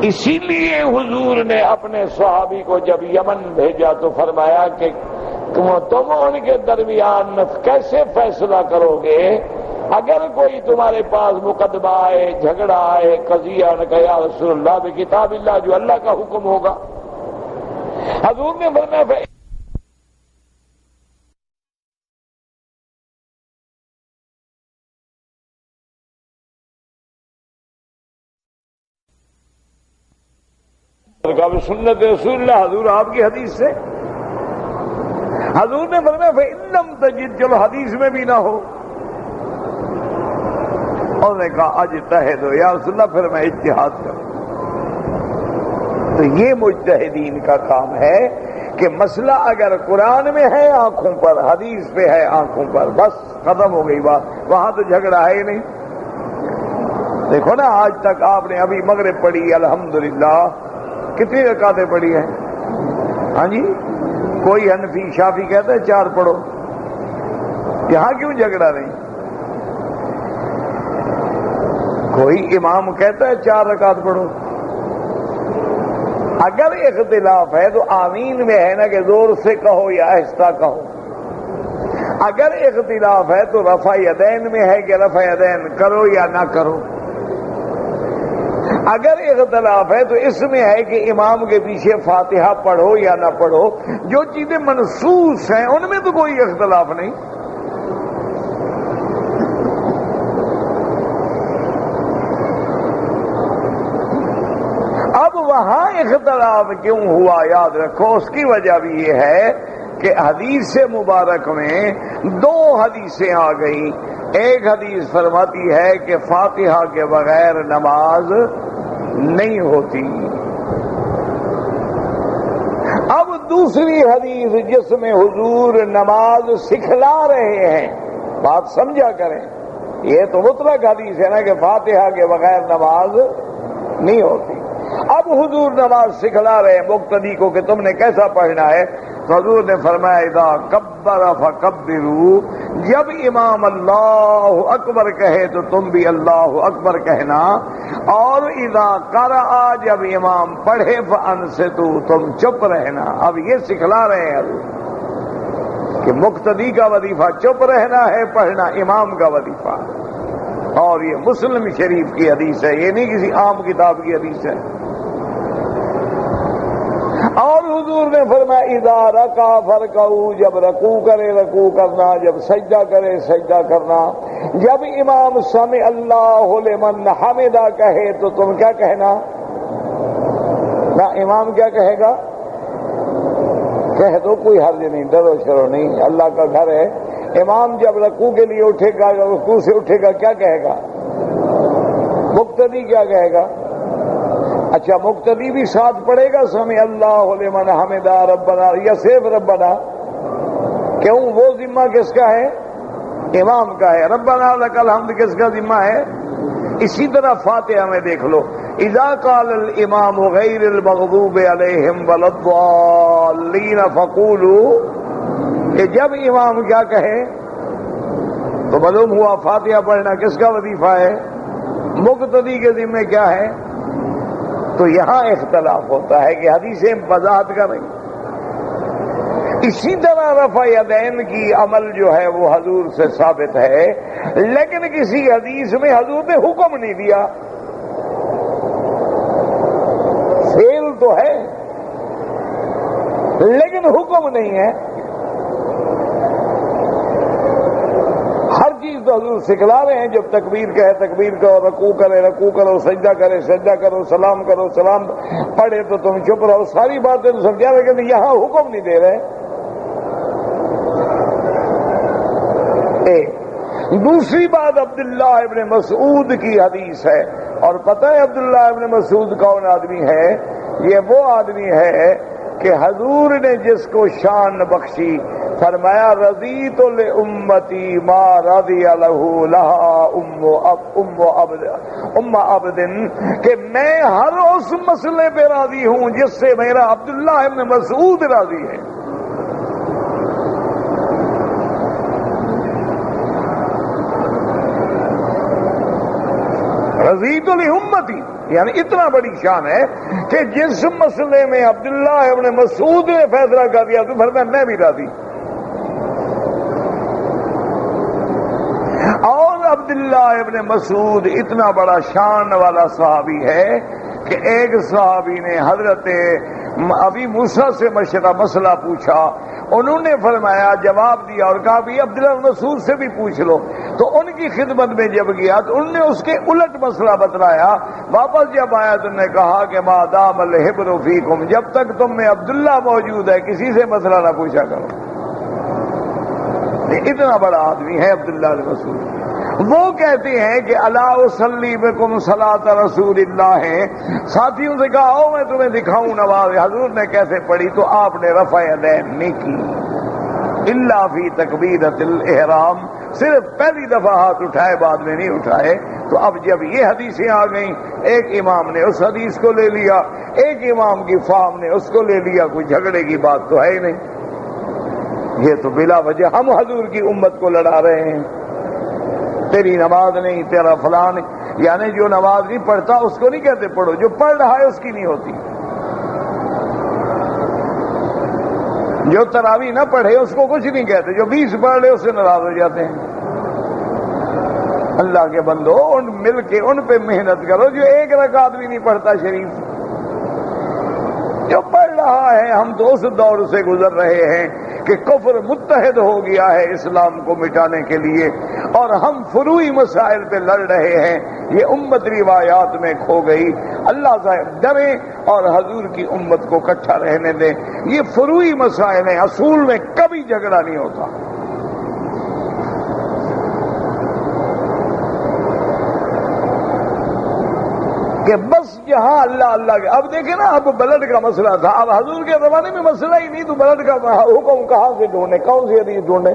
اسی لیے حضور نے اپنے صحابی کو جب یمن بھیجا تو فرمایا کہ تم ان کے درمیان کیسے فیصلہ کرو گے؟ اگر کوئی تمہارے پاس مقدمہ آئے، جھگڑا آئے، قضیہ نے کہا یا رسول اللہ بکتاب اللہ، جو اللہ کا حکم ہوگا. حضور نے فرمایا سنت رسول اللہ. حضور آپ کی حدیث سے حضور نے فرمایا فَإِن لَّمْ تَجِدْ، چلو حدیث میں بھی نہ ہو. اور نے کہا اجتہد یا رسول اللہ، پھر میں اجتہاد کروں. تو یہ مجتہدین کا کام ہے کہ مسئلہ اگر قرآن میں ہے آنکھوں پر، حدیث پہ ہے آنکھوں پر، بس ختم ہو گئی بات. وہاں تو جھگڑا ہے ہی نہیں. دیکھو نا آج تک آپ نے ابھی مغرب پڑھی الحمدللہ، کتنی رکعتیں پڑھی ہیں؟ ہاں جی. کوئی حنفی شافی کہتا ہے 4 پڑھو. یہاں کیوں جھگڑا نہیں؟ کوئی امام کہتا ہے 4 رکعت پڑھو. اگر اختلاف ہے تو آمین میں ہے نا کہ زور سے کہو یا آہستہ کہو. اگر اختلاف ہے تو رفع یدین میں ہے کہ رفع یدین کرو یا نہ کرو. اگر اختلاف ہے تو اس میں ہے کہ امام کے پیچھے فاتحہ پڑھو یا نہ پڑھو. جو چیزیں منصوص ہیں ان میں تو کوئی اختلاف نہیں. اب وہاں اختلاف کیوں ہوا یاد رکھو، اس کی وجہ بھی یہ ہے کہ حدیث مبارک میں 2 حدیثیں آ گئیں. ایک حدیث فرماتی ہے کہ فاتحہ کے بغیر نماز نہیں ہوتی. اب دوسری حدیث جس میں حضور نماز سکھلا رہے ہیں، بات سمجھا کریں، یہ تو مطلق حدیث ہے نا کہ فاتحہ کے بغیر نماز نہیں ہوتی. اب حضور نماز سکھلا رہے ہیں مقتدی کو کہ تم نے کیسا پڑھنا ہے. تو حضور نے فرمایا اذا کبر فکبروا، جب امام اللہ اکبر کہے تو تم بھی اللہ اکبر کہنا. اور اذا قرأ، جب امام پڑھے فانصتوا، تم چپ رہنا. اب یہ سکھلا رہے ہیں حضور کہ مقتدی کا وظیفہ چپ رہنا ہے، پڑھنا امام کا وظیفہ. اور یہ مسلم شریف کی حدیث ہے، یہ نہیں کسی عام کتاب کی حدیث ہے. اور حضور نے فرمایا اذا رکع فرکعوا، جب رکوع کرے رکوع کرنا، جب سجدہ کرے سجدہ کرنا. جب امام سمع اللہ لمن حمدہ کہے تو تم کیا کہنا؟ نہ امام کیا کہے گا کہہ دو، کوئی حرج نہیں، ڈرو شرو نہیں، اللہ کا گھر ہے. امام جب رکوع کے لیے اٹھے گا، رکوع سے اٹھے گا کیا کہے گا؟ مقتدی کیا کہے گا؟ اچھا مقتدی بھی ساتھ پڑھے گا سمع اللہ لمن حمدہ ربنا، یا صرف ربنا؟ کیوں؟ وہ ذمہ کس کا ہے؟ امام کا ہے. ربنا لک الحمد کس کا ذمہ ہے؟ اسی طرح فاتحہ میں دیکھ لو اذا قال الامام غیر المغضوب علیہم ولا الضالین فقولوا، کہ جب امام کیا کہے تو معلوم ہوا فاتحہ پڑھنا کس کا وظیفہ ہے؟ مقتدی کے ذمہ کیا ہے؟ تو یہاں اختلاف ہوتا ہے کہ حدیثیں وضاحت کر رہی. اسی طرح رفع یدین کی عمل جو ہے وہ حضور سے ثابت ہے، لیکن کسی حدیث میں حضور نے حکم نہیں دیا. فعل تو ہے لیکن حکم نہیں ہے. ہر چیز تو حضور سکھلا رہے ہیں، جب تکبیر کہے تکبیر کرو، رکوع کرے رکوع کرو، سجدہ کرے سجدہ کرو، سلام کرو سلام پڑھے تو تم چپ رہو، ساری باتیں تو سمجھا رہے، کہ یہاں حکم نہیں دے رہے۔ دوسری بات عبداللہ ابن مسعود کی حدیث ہے، اور پتہ ہے عبداللہ ابن مسعود کون آدمی ہے؟ یہ وہ آدمی ہے کہ حضور نے جس کو شان بخشی، فرمایا رضیت لامتی ما رضی لہا ام عبد، کہ میں ہر اس مسئلے پہ راضی ہوں جس سے میرا عبداللہ ابن مسعود راضی ہے۔ رضیت لامتی یعنی اتنا بڑی شان ہے کہ جس مسئلے میں عبداللہ ابن مسعود نے فیصلہ کر دیا تو فرمایا میں بھی راضی۔ اور عبداللہ ابن مسعود اتنا بڑا شان والا صحابی ہے کہ ایک صحابی نے حضرت ابی موسیٰ سے مسئلہ پوچھا، انہوں نے فرمایا جواب دیا اور کہا بھی عبداللہ بن مسعود سے بھی پوچھ لو، تو ان کی خدمت میں جب گیا تو انہوں نے اس کے الٹ مسئلہ بتلایا، واپس جب آیا تو انہوں نے کہا کہ ما دام الحبر فیکم، جب تک تم میں عبداللہ موجود ہے کسی سے مسئلہ نہ پوچھا کرو۔ اتنا بڑا آدمی ہے عبداللہ بن مسعود۔ وہ کہتے ہیں کہ الا اصلی بکم صلاۃ رسول اللہ ہے، ساتھیوں سے کہا آؤ میں تمہیں دکھاؤں نماز حضور نے کیسے پڑھی، تو آپ نے رفع یدین نہیں کی الا فی تکبیرۃ الاحرام، صرف پہلی دفعہ ہاتھ اٹھائے بعد میں نہیں اٹھائے۔ تو اب جب یہ حدیثیں آ گئیں، ایک امام نے اس حدیث کو لے لیا، ایک امام کی فہم نے اس کو لے لیا، کوئی جھگڑے کی بات تو ہے ہی نہیں۔ یہ تو بلا وجہ ہم حضور کی امت کو لڑا رہے ہیں، تیری نماز نہیں، تیرا فلان، یعنی جو نماز نہیں پڑھتا اس کو نہیں کہتے پڑھو، جو پڑھ رہا ہے اس کی نہیں ہوتی، جو تراویح نہ پڑھے اس کو کچھ نہیں کہتے، جو 20 پڑھ لے اس سے ناراض ہو جاتے ہیں۔ اللہ کے بندو مل کے ان پہ محنت کرو، جو ایک رکعت بھی نہیں پڑھتا شریف، جو پڑھ رہا ہے۔ ہم تو اس دور سے گزر رہے ہیں کہ کفر متحد ہو گیا ہے اسلام کو مٹانے کے لیے، اور ہم فروعی مسائل پہ لڑ رہے ہیں، یہ امت روایات میں کھو گئی۔ اللہ سے ڈریں اور حضور کی امت کو اکٹھا رہنے دیں۔ یہ فروعی مسائل ہیں، اصول میں کبھی جھگڑا نہیں ہوتا۔ کہ بس جہاں اللہ اللہ کے، اب دیکھیں نا، اب بلڈ کا مسئلہ تھا، اب حضور کے زمانے میں مسئلہ ہی نہیں، تو بلڈ کا حکم کہاں سے ڈھونڈے، کون سی حدیث ڈھونڈے؟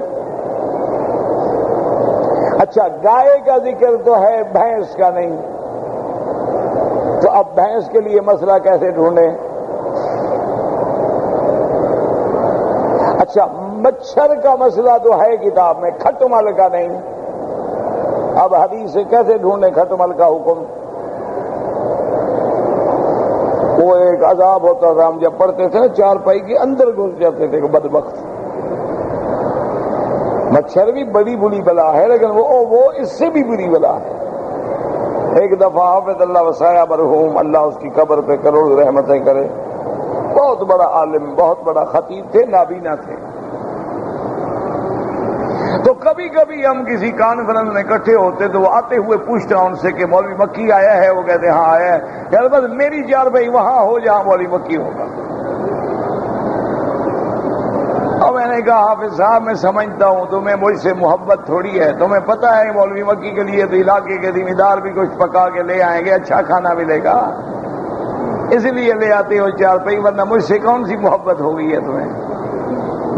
اچھا گائے کا ذکر تو ہے، بھینس کا نہیں، تو اب بھینس کے لیے مسئلہ کیسے ڈھونڈے؟ اچھا مچھر کا مسئلہ تو ہے کتاب میں، کھٹمل کا نہیں، اب حدیث سے کیسے ڈھونڈے کھٹمل کا حکم؟ وہ ایک عذاب ہوتا تھا، ہم جب پڑھتے تھے نا چارپائی کے اندر گھس جاتے تھے بدبخت۔ مچھر بھی بڑی بری بلا ہے، لیکن وہ اس سے بھی بری بلا ہے۔ ایک دفعہ حافظ اللہ وسایہ مرحوم، اللہ اس کی قبر پہ کروڑ رحمتیں کرے، بہت بڑا عالم، بہت بڑا خطیب تھے، نابینا تھے۔ تو کبھی کبھی ہم کسی کانفرنس میں اکٹھے ہوتے تو وہ آتے ہوئے پوچھتا ان سے کہ مولوی مکی آیا ہے؟ وہ کہتے ہیں ہاں آیا ہے۔ یار بس میری چارپائی وہاں ہو جہاں مولوی مکی ہوگا۔ اور میں نے کہا حافظ صاحب میں سمجھتا ہوں تمہیں مجھ سے محبت تھوڑی ہے، تمہیں پتہ ہے مولوی مکی کے لیے تو علاقے کے ذمہ دار بھی کچھ پکا کے لے آئیں گے، اچھا کھانا ملے گا، اس لیے لے آتے ہو چارپائی، ورنہ مجھ سے کون سی محبت ہو گئی ہے تمہیں؟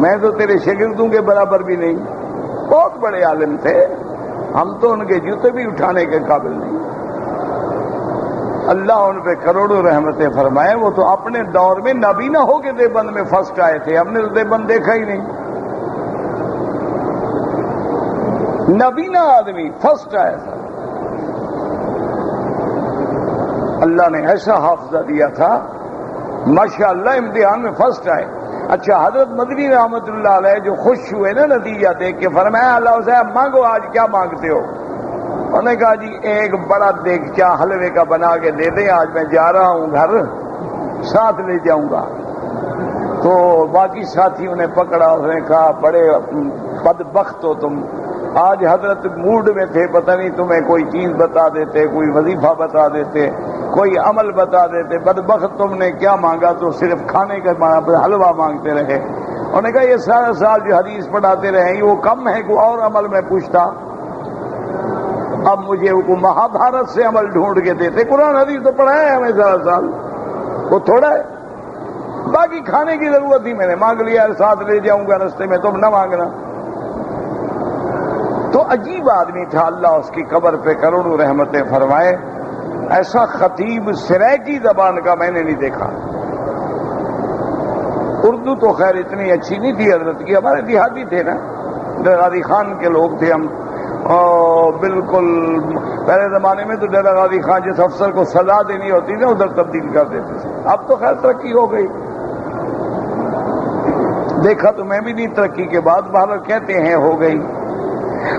میں تو تیرے شاگردوں کے برابر بھی نہیں۔ بہت بڑے عالم تھے، ہم تو ان کے جوتے بھی اٹھانے کے قابل نہیں۔ اللہ ان پہ کروڑوں رحمتیں فرمائے، وہ تو اپنے دور میں نابینا ہو کے دیوبند میں فرسٹ آئے تھے، ہم نے تو دیوبند دیکھا ہی نہیں۔ نابینا آدمی فرسٹ آیا تھا، اللہ نے ایسا حافظہ دیا تھا، ماشاءاللہ امتحان میں فرسٹ آئے۔ اچھا حضرت مدنی رحمت اللہ علیہ جو خوش ہوئے نا نتیجہ دیکھ کے، فرمایا اللہ صاحب مانگو آج کیا مانگتے ہو؟ انہوں نے کہا جی ایک بڑا دیگچہ حلوے کا بنا کے دے دیں، آج میں جا رہا ہوں گھر، ساتھ لے جاؤں گا۔ تو باقی ساتھیوں نے پکڑا، اس نے کہا بڑے بدبخت ہو تم، آج حضرت موڈ میں تھے، پتہ نہیں تمہیں کوئی چیز بتا دیتے، کوئی وظیفہ بتا دیتے، کوئی عمل بتا دیتے، بدبخت تم نے کیا مانگا؟ تو صرف کھانے کا حلوہ مانگتے رہے۔ انہوں نے کہا یہ سارا سال جو حدیث پڑھاتے رہے وہ کم ہے، کوئی اور عمل میں پوچھتا، اب مجھے وہ مہابھارت سے عمل ڈھونڈ کے دیتے، قرآن حدیث تو پڑھایا ہے ہمیں سارا سال، وہ تھوڑا ہے، باقی کھانے کی ضرورت ہی میں نے مانگ لیا، ساتھ لے جاؤں گا رستے میں، تم نہ مانگنا۔ تو عجیب آدمی تھا، اللہ اس کی قبر پہ کروڑوں رحمتیں فرمائے۔ ایسا خطیب سریکی زبان کا میں نے نہیں دیکھا۔ اردو تو خیر اتنی اچھی نہیں تھی حضرت کی، ہمارے دیہاتی تھے نا، ڈیرہ خان کے لوگ تھے ہم، بالکل پہلے زمانے میں تو ڈیرہ خان جس افسر کو سزا دینی ہوتی تھی ادھر تبدیل کر دیتے تھے، اب تو خیر ترقی ہو گئی، دیکھا تو میں بھی نہیں ترقی کے بعد، باہر کہتے ہیں ہو گئی۔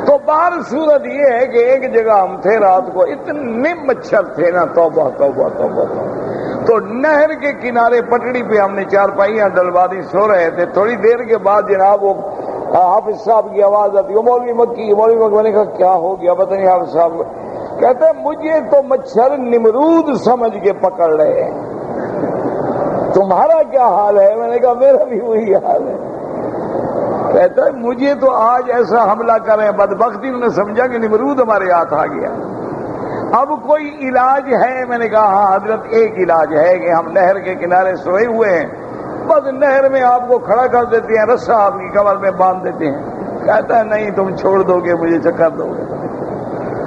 تو باہر صورت یہ ہے کہ ایک جگہ ہم تھے، رات کو اتنے مچھر تھے نا، توبہ توبہ توبہ توبہ، تو نہر کے کنارے پٹڑی پہ ہم نے چارپائیاں ڈلوا دی، سو رہے تھے، تھوڑی دیر کے بعد جناب وہ حافظ صاحب کی آواز آتی، وہ مولوی مکی، مولوی مکی، میں نے کہا کیا ہو گیا پتہ نہیں حافظ صاحب، کہتے ہیں مجھے تو مچھر نمرود سمجھ کے پکڑ رہے ہیں، تمہارا کیا حال ہے؟ میں نے کہا میرا بھی وہی حال ہے۔ کہتا ہے مجھے تو آج ایسا حملہ کریں، بدبختی انہوں نے سمجھا کہ نمرود ہمارے ہاتھ آ گیا۔ اب کوئی علاج ہے؟ میں نے کہا ہاں حضرت ایک علاج ہے کہ ہم نہر کے کنارے سوئے ہوئے ہیں، بس نہر میں آپ کو کھڑا کر دیتے ہیں، رسا آپ کی کمر میں باندھ دیتے ہیں۔ کہتا ہے نہیں تم چھوڑ دو گے مجھے، چکر دو گے۔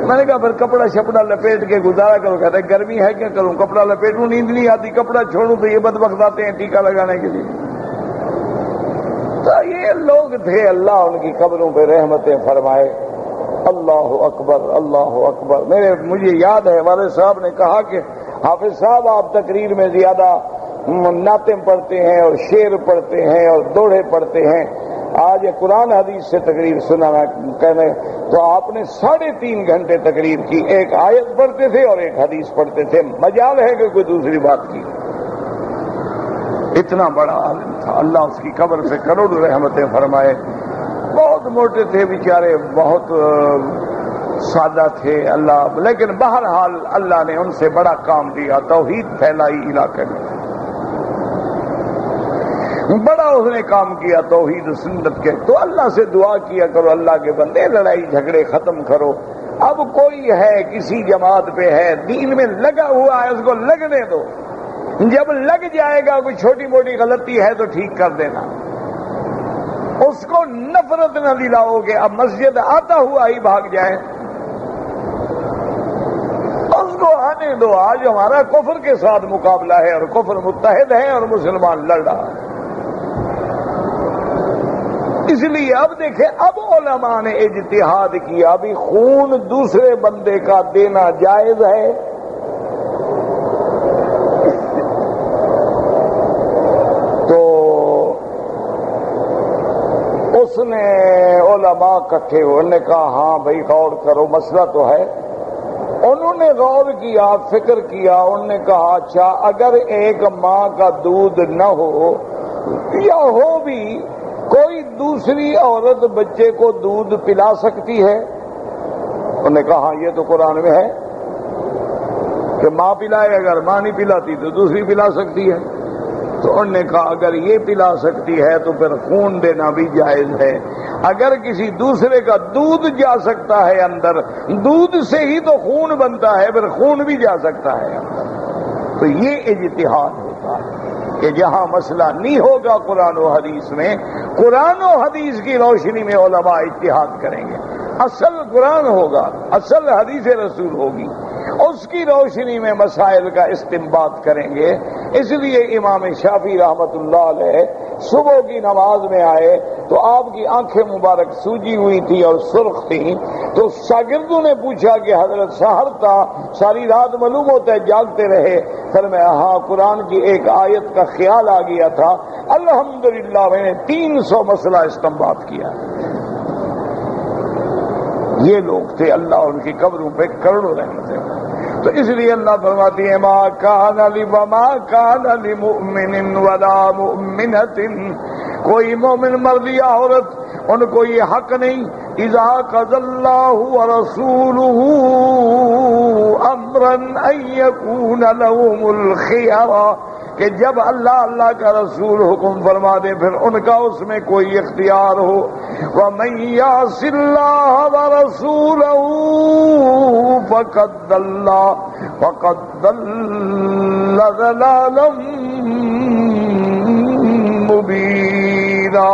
میں نے کہا پھر کپڑا شپڑا لپیٹ کے گزارا کرو۔ کہتا ہے گرمی ہے کیا کروں، کپڑا لپیٹوں نیند نہیں آتی، کپڑا چھوڑوں تو یہ بدبخت آتے ہیں ٹیکا لگانے کے لیے۔ تو یہ لوگ تھے، اللہ ان کی قبروں پہ رحمتیں فرمائے۔ اللہ اکبر اللہ اکبر۔ مجھے یاد ہے والد صاحب نے کہا کہ حافظ صاحب آپ تقریر میں زیادہ نعتیں پڑھتے ہیں اور شعر پڑھتے ہیں اور دوڑے پڑھتے ہیں، آج قرآن حدیث سے تقریر سنانا کہنے، تو آپ نے 3.5 گھنٹے تقریر کی، ایک آیت پڑھتے تھے اور ایک حدیث پڑھتے تھے، مجال ہے کہ کوئی دوسری بات کی۔ اتنا بڑا عالم تھا، اللہ اس کی قبر پہ کروڑوں رحمتیں فرمائے۔ بہت موٹے تھے بیچارے، بہت سادہ تھے اللہ، لیکن بہرحال اللہ نے ان سے بڑا کام دیا، توحید پھیلائی علاقے میں، بڑا اس نے کام کیا توحید سنت کے۔ تو اللہ سے دعا کیا کرو اللہ کے بندے، لڑائی جھگڑے ختم کرو۔ اب کوئی ہے کسی جماعت پہ ہے، دین میں لگا ہوا ہے، اس کو لگنے دو، جب لگ جائے گا کوئی چھوٹی موٹی غلطی ہے تو ٹھیک کر دینا، اس کو نفرت نہ دلاؤ گے اب مسجد آتا ہوا ہی بھاگ جائے، اس کو آنے دو۔ آج ہمارا کفر کے ساتھ مقابلہ ہے اور کفر متحد ہے اور مسلمان لڑ رہا ہے۔ اس لیے اب دیکھیں، اب علماء نے اجتہاد کیا، ابھی خون دوسرے بندے کا دینا جائز ہے؟ تو اس نے علماء اکٹھے ہوئے، انہوں نے کہا ہاں بھائی غور کرو، مسئلہ تو ہے۔ انہوں نے غور کیا، فکر کیا، انہوں نے کہا اچھا اگر ایک ماں کا دودھ نہ ہو یا ہو بھی، کوئی دوسری عورت بچے کو دودھ پلا سکتی ہے؟ انہوں نے کہا ہاں یہ تو قرآن میں ہے کہ ماں پلائے، اگر ماں نہیں پلاتی تو دوسری پلا سکتی ہے۔ تو انہوں نے کہا اگر یہ پلا سکتی ہے تو پھر خون دینا بھی جائز ہے۔ اگر کسی دوسرے کا دودھ جا سکتا ہے اندر، دودھ سے ہی تو خون بنتا ہے، پھر خون بھی جا سکتا ہے اندر۔ تو یہ اجتہاد ہوتا ہے کہ جہاں مسئلہ نہیں ہوگا قرآن و حدیث میں، قرآن و حدیث کی روشنی میں علماء اجتہاد کریں گے، اصل قرآن ہوگا، اصل حدیث رسول ہوگی، اس کی روشنی میں مسائل کا استنباط کریں گے۔ اس لیے امام شافعی رحمت اللہ علیہ صبح کی نماز میں آئے تو آپ کی آنکھیں مبارک سوجی ہوئی تھی اور سرخ تھی، تو شاگردوں نے پوچھا کہ حضرت سحر تھا، ساری رات معلوم ہوتا ہے جاگتے رہے؟ فرمایا ہاں قرآن کی ایک آیت کا خیال آ گیا تھا، الحمدللہ میں نے 300 مسئلہ استنباط کیا۔ یہ لوگ تھے، اللہ ان کی قبروں پہ کروڑوں رحمتیں۔ تو اس لیے اللہ فرماتی ہے ما کان لمؤمن ولا مؤمنۃ، کوئی مومن مرد یا عورت ان کو یہ حق نہیں اذا قضى اللہ ورسولہ امرا ان یکون لهم الخیرہ، کہ جب اللہ کا رسول حکم فرما دے پھر ان کا اس میں کوئی اختیار ہو۔ وَمَن يَعْصِ اللَّهَ وَرَسُولَهُ فَقَدْ ضَلَّ ضَلَالًا مُبِينًا،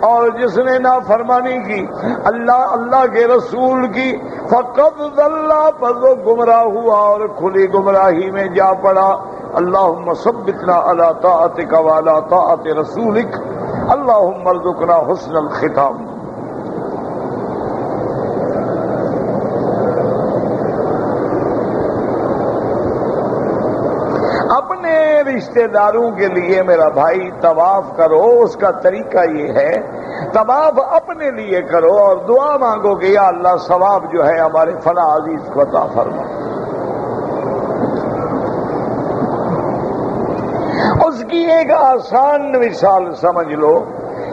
اور جس نے نافرمانی کی اللہ کے رسول کی، فقد ضل، پس وہ گمراہ ہوا اور کھلی گمراہی میں جا پڑا۔ اللہم ثبتنا علی طاعتک وعلی طاعت رسولک، اللہم ارزقنا حسن الختام۔ اپنے رشتہ داروں کے لیے میرا بھائی طواف کرو، اس کا طریقہ یہ ہے طواف اپنے لیے کرو اور دعا مانگو کہ یا اللہ ثواب جو ہے ہمارے فلاں عزیز کو عطا فرما۔ اس کی ایک آسان مثال سمجھ لو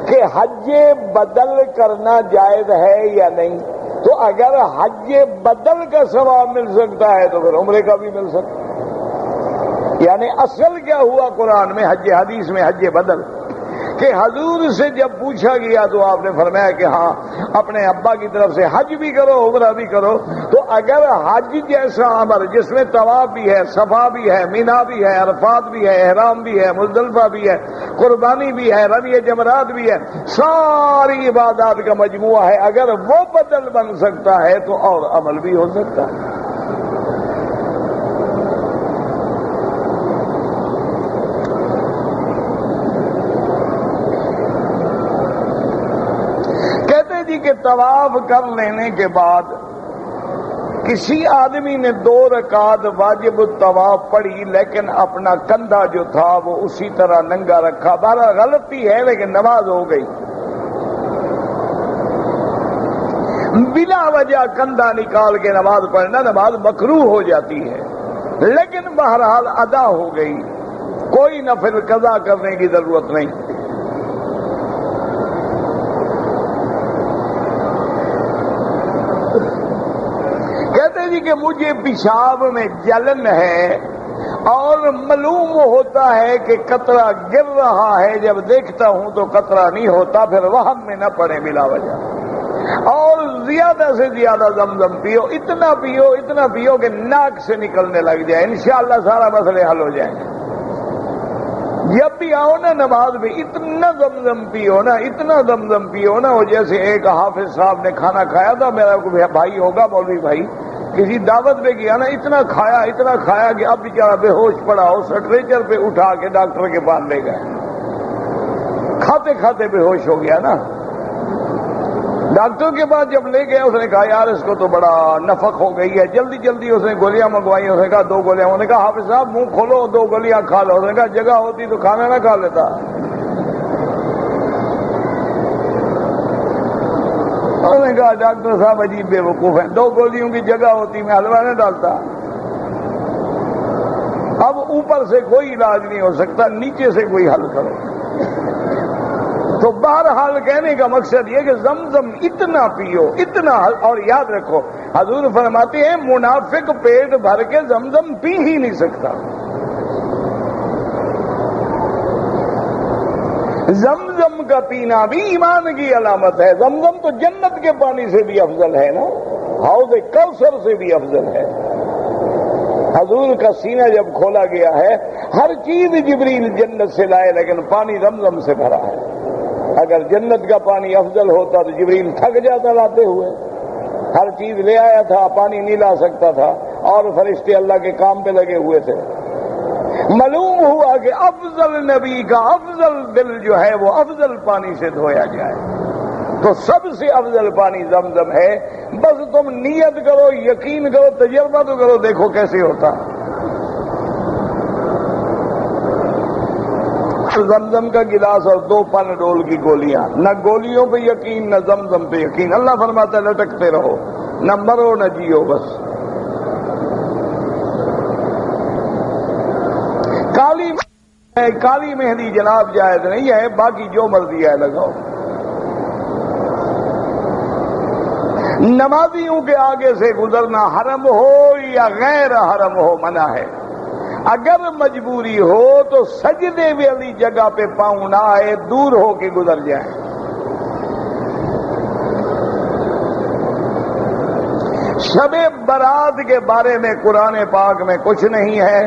کہ حج بدل کرنا جائز ہے یا نہیں، تو اگر حج بدل کا ثواب مل سکتا ہے تو پھر عمرے کا بھی مل سکتا ہے۔ یعنی اصل کیا ہوا قرآن میں حدیث میں حج بدل، کہ حضور سے جب پوچھا گیا تو آپ نے فرمایا کہ ہاں اپنے ابا کی طرف سے حج بھی کرو عمرہ بھی کرو۔ تو اگر حج جیسا عمل جس میں طواف بھی ہے، صفا بھی ہے، مینا بھی ہے، عرفات بھی ہے، احرام بھی ہے، مزدلفہ بھی ہے، قربانی بھی ہے، رمی جمرات بھی ہے، ساری عبادات کا مجموعہ ہے، اگر وہ بدل بن سکتا ہے تو اور عمل بھی ہو سکتا ہے۔ کہ طواف کر لینے کے بعد کسی آدمی نے 2 رکعت واجب الطواف پڑھی، لیکن اپنا کندھا جو تھا وہ اسی طرح ننگا رکھا۔ بہرحال غلطی ہے لیکن نماز ہو گئی۔ بلا وجہ کندھا نکال کے نماز پڑھنا نماز مکروہ ہو جاتی ہے، لیکن بہرحال ادا ہو گئی، کوئی نفل قضا کرنے کی ضرورت نہیں۔ کہ مجھے پیشاب میں جلن ہے اور معلوم ہوتا ہے کہ قطرہ گر رہا ہے، جب دیکھتا ہوں تو قطرہ نہیں ہوتا، پھر وہم میں نہ پڑے بلا وجہ، اور زیادہ سے زیادہ زمزم پیو، اتنا پیو کہ ناک سے نکلنے لگ جائے، انشاءاللہ سارا مسئلے حل ہو جائیں گے۔ جب بھی آؤ نا نماز میں اتنا زمزم پیو نا، وہ جیسے ایک حافظ صاحب نے کھانا کھایا تھا، میرا کوئی بھائی ہوگا مولوی بھائی، کسی دعوت پہ گیا نا، اتنا کھایا کہ اب بیچارہ بے ہوش پڑا، اس اسٹریچر پہ اٹھا کے ڈاکٹر کے پاس لے گئے، کھاتے کھاتے بے ہوش ہو گیا نا۔ ڈاکٹر کے پاس جب لے گیا اس نے کہا یار اس کو تو بڑا نفق ہو گئی ہے، جلدی اس نے گولیاں منگوائی، اس نے کہا 2 گولیاں، انہوں نے کہا حافظ صاحب منہ کھولو 2 گولیاں کھا لو، اس نے کہا جگہ ہوتی تو کھانا نہ کھا لیتا۔ انہوں نے کہا ڈاکٹر صاحب عجیب بے وقوف ہیں، 2 گولیوں کی جگہ ہوتی میں حلوہ نہ ڈالتا۔ اب اوپر سے کوئی علاج نہیں ہو سکتا، نیچے سے کوئی حل کرو۔ تو بہرحال کہنے کا مقصد یہ کہ زمزم اتنا پیو، اور یاد رکھو حضور فرماتے ہیں منافق پیٹ بھر کے زمزم پی ہی نہیں سکتا۔ زمزم کا پینا بھی ایمان کی علامت ہے، زمزم تو جنت کے پانی سے بھی افضل ہے نا، حوض کوثر سے بھی افضل ہے۔ حضور کا سینہ جب کھولا گیا ہے، ہر چیز جبریل جنت سے لائے لیکن پانی زمزم سے بھرا ہے۔ اگر جنت کا پانی افضل ہوتا تو جبریل تھک جاتا لاتے ہوئے، ہر چیز لے آیا تھا، پانی نہیں لا سکتا تھا، اور فرشتے اللہ کے کام پہ لگے ہوئے تھے۔ معلوم ہوا کہ افضل نبی کا افضل دل جو ہے وہ افضل پانی سے دھویا جائے، تو سب سے افضل پانی زمزم ہے۔ بس تم نیت کرو، یقین کرو، تجربہ تو کرو، دیکھو کیسے ہوتا۔ زمزم کا گلاس اور 2 پنڈول کی گولیاں، نہ گولیوں پہ یقین نہ زمزم پہ یقین۔ اللہ فرماتا ہے لٹکتے رہو، نہ مرو نہ جیو، بس۔ کالی مہندی جناب جائز نہیں ہے، باقی جو مرضی ہے لگاؤ۔ نمازیوں کے آگے سے گزرنا حرم ہو یا غیر حرم ہو منع ہے. اگر مجبوری ہو تو سجدے والی جگہ پہ پاؤں نہ آئے، دور ہو کے گزر جائیں. شب برات کے بارے میں قرآن پاک میں کچھ نہیں ہے،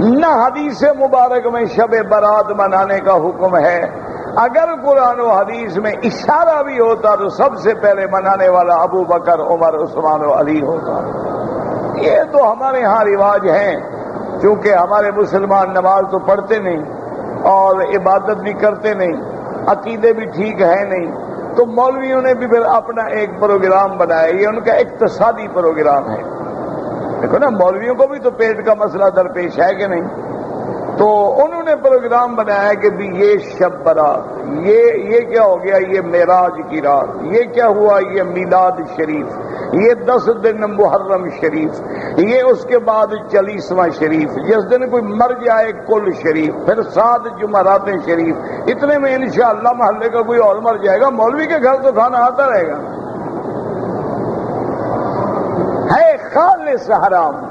نہ حدیث مبارک میں شب برات منانے کا حکم ہے. اگر قرآن و حدیث میں اشارہ بھی ہوتا تو سب سے پہلے منانے والا ابو بکر، عمر، عثمان و علی ہوتا. یہ تو ہمارے ہاں رواج ہیں، چونکہ ہمارے مسلمان نماز تو پڑھتے نہیں اور عبادت بھی کرتے نہیں، عقیدے بھی ٹھیک ہے نہیں، تو مولویوں نے بھی پھر اپنا ایک پروگرام بنایا. یہ ان کا اقتصادی پروگرام ہے. دیکھو نا، مولویوں کو بھی تو پیٹ کا مسئلہ درپیش ہے کہ نہیں؟ تو انہوں نے پروگرام بنایا کہ بھی یہ شب برات، یہ کیا ہو گیا، یہ معراج کی رات، یہ کیا ہوا، یہ میلاد شریف، یہ 10 دن محرم شریف، یہ اس کے بعد 40واں شریف، جس دن کوئی مر جائے کل شریف، پھر 7 جمعراتیں شریف. اتنے میں انشاءاللہ محلے کا کوئی اور مر جائے گا، مولوی کے گھر تو کھانا آتا رہے گا. ہے خالص حرام.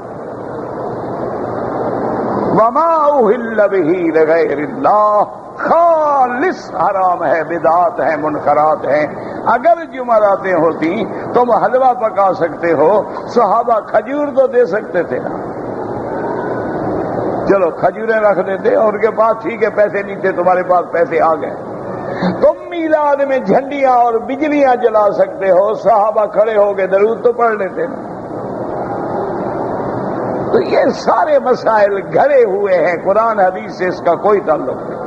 وما اہل بہ لغیر اللہ، خالص حرام ہے، بدعات ہیں، منکرات ہیں. اگر جمعراتیں ہوتی تم حلوہ پکا سکتے ہو، صحابہ کھجور تو دے سکتے تھے نا. چلو کھجوریں رکھ دیتے، اور ان کے پاس ٹھیک ہے پیسے نہیں تھے، تمہارے پاس پیسے آ گئے. تم میلاد میں جھنڈیاں اور بجلیاں جلا سکتے ہو، صحابہ کھڑے ہو کے درود تو پڑھ لیتے نا. تو یہ سارے مسائل گھڑے ہوئے ہیں، قرآن حدیث سے اس کا کوئی تعلق نہیں.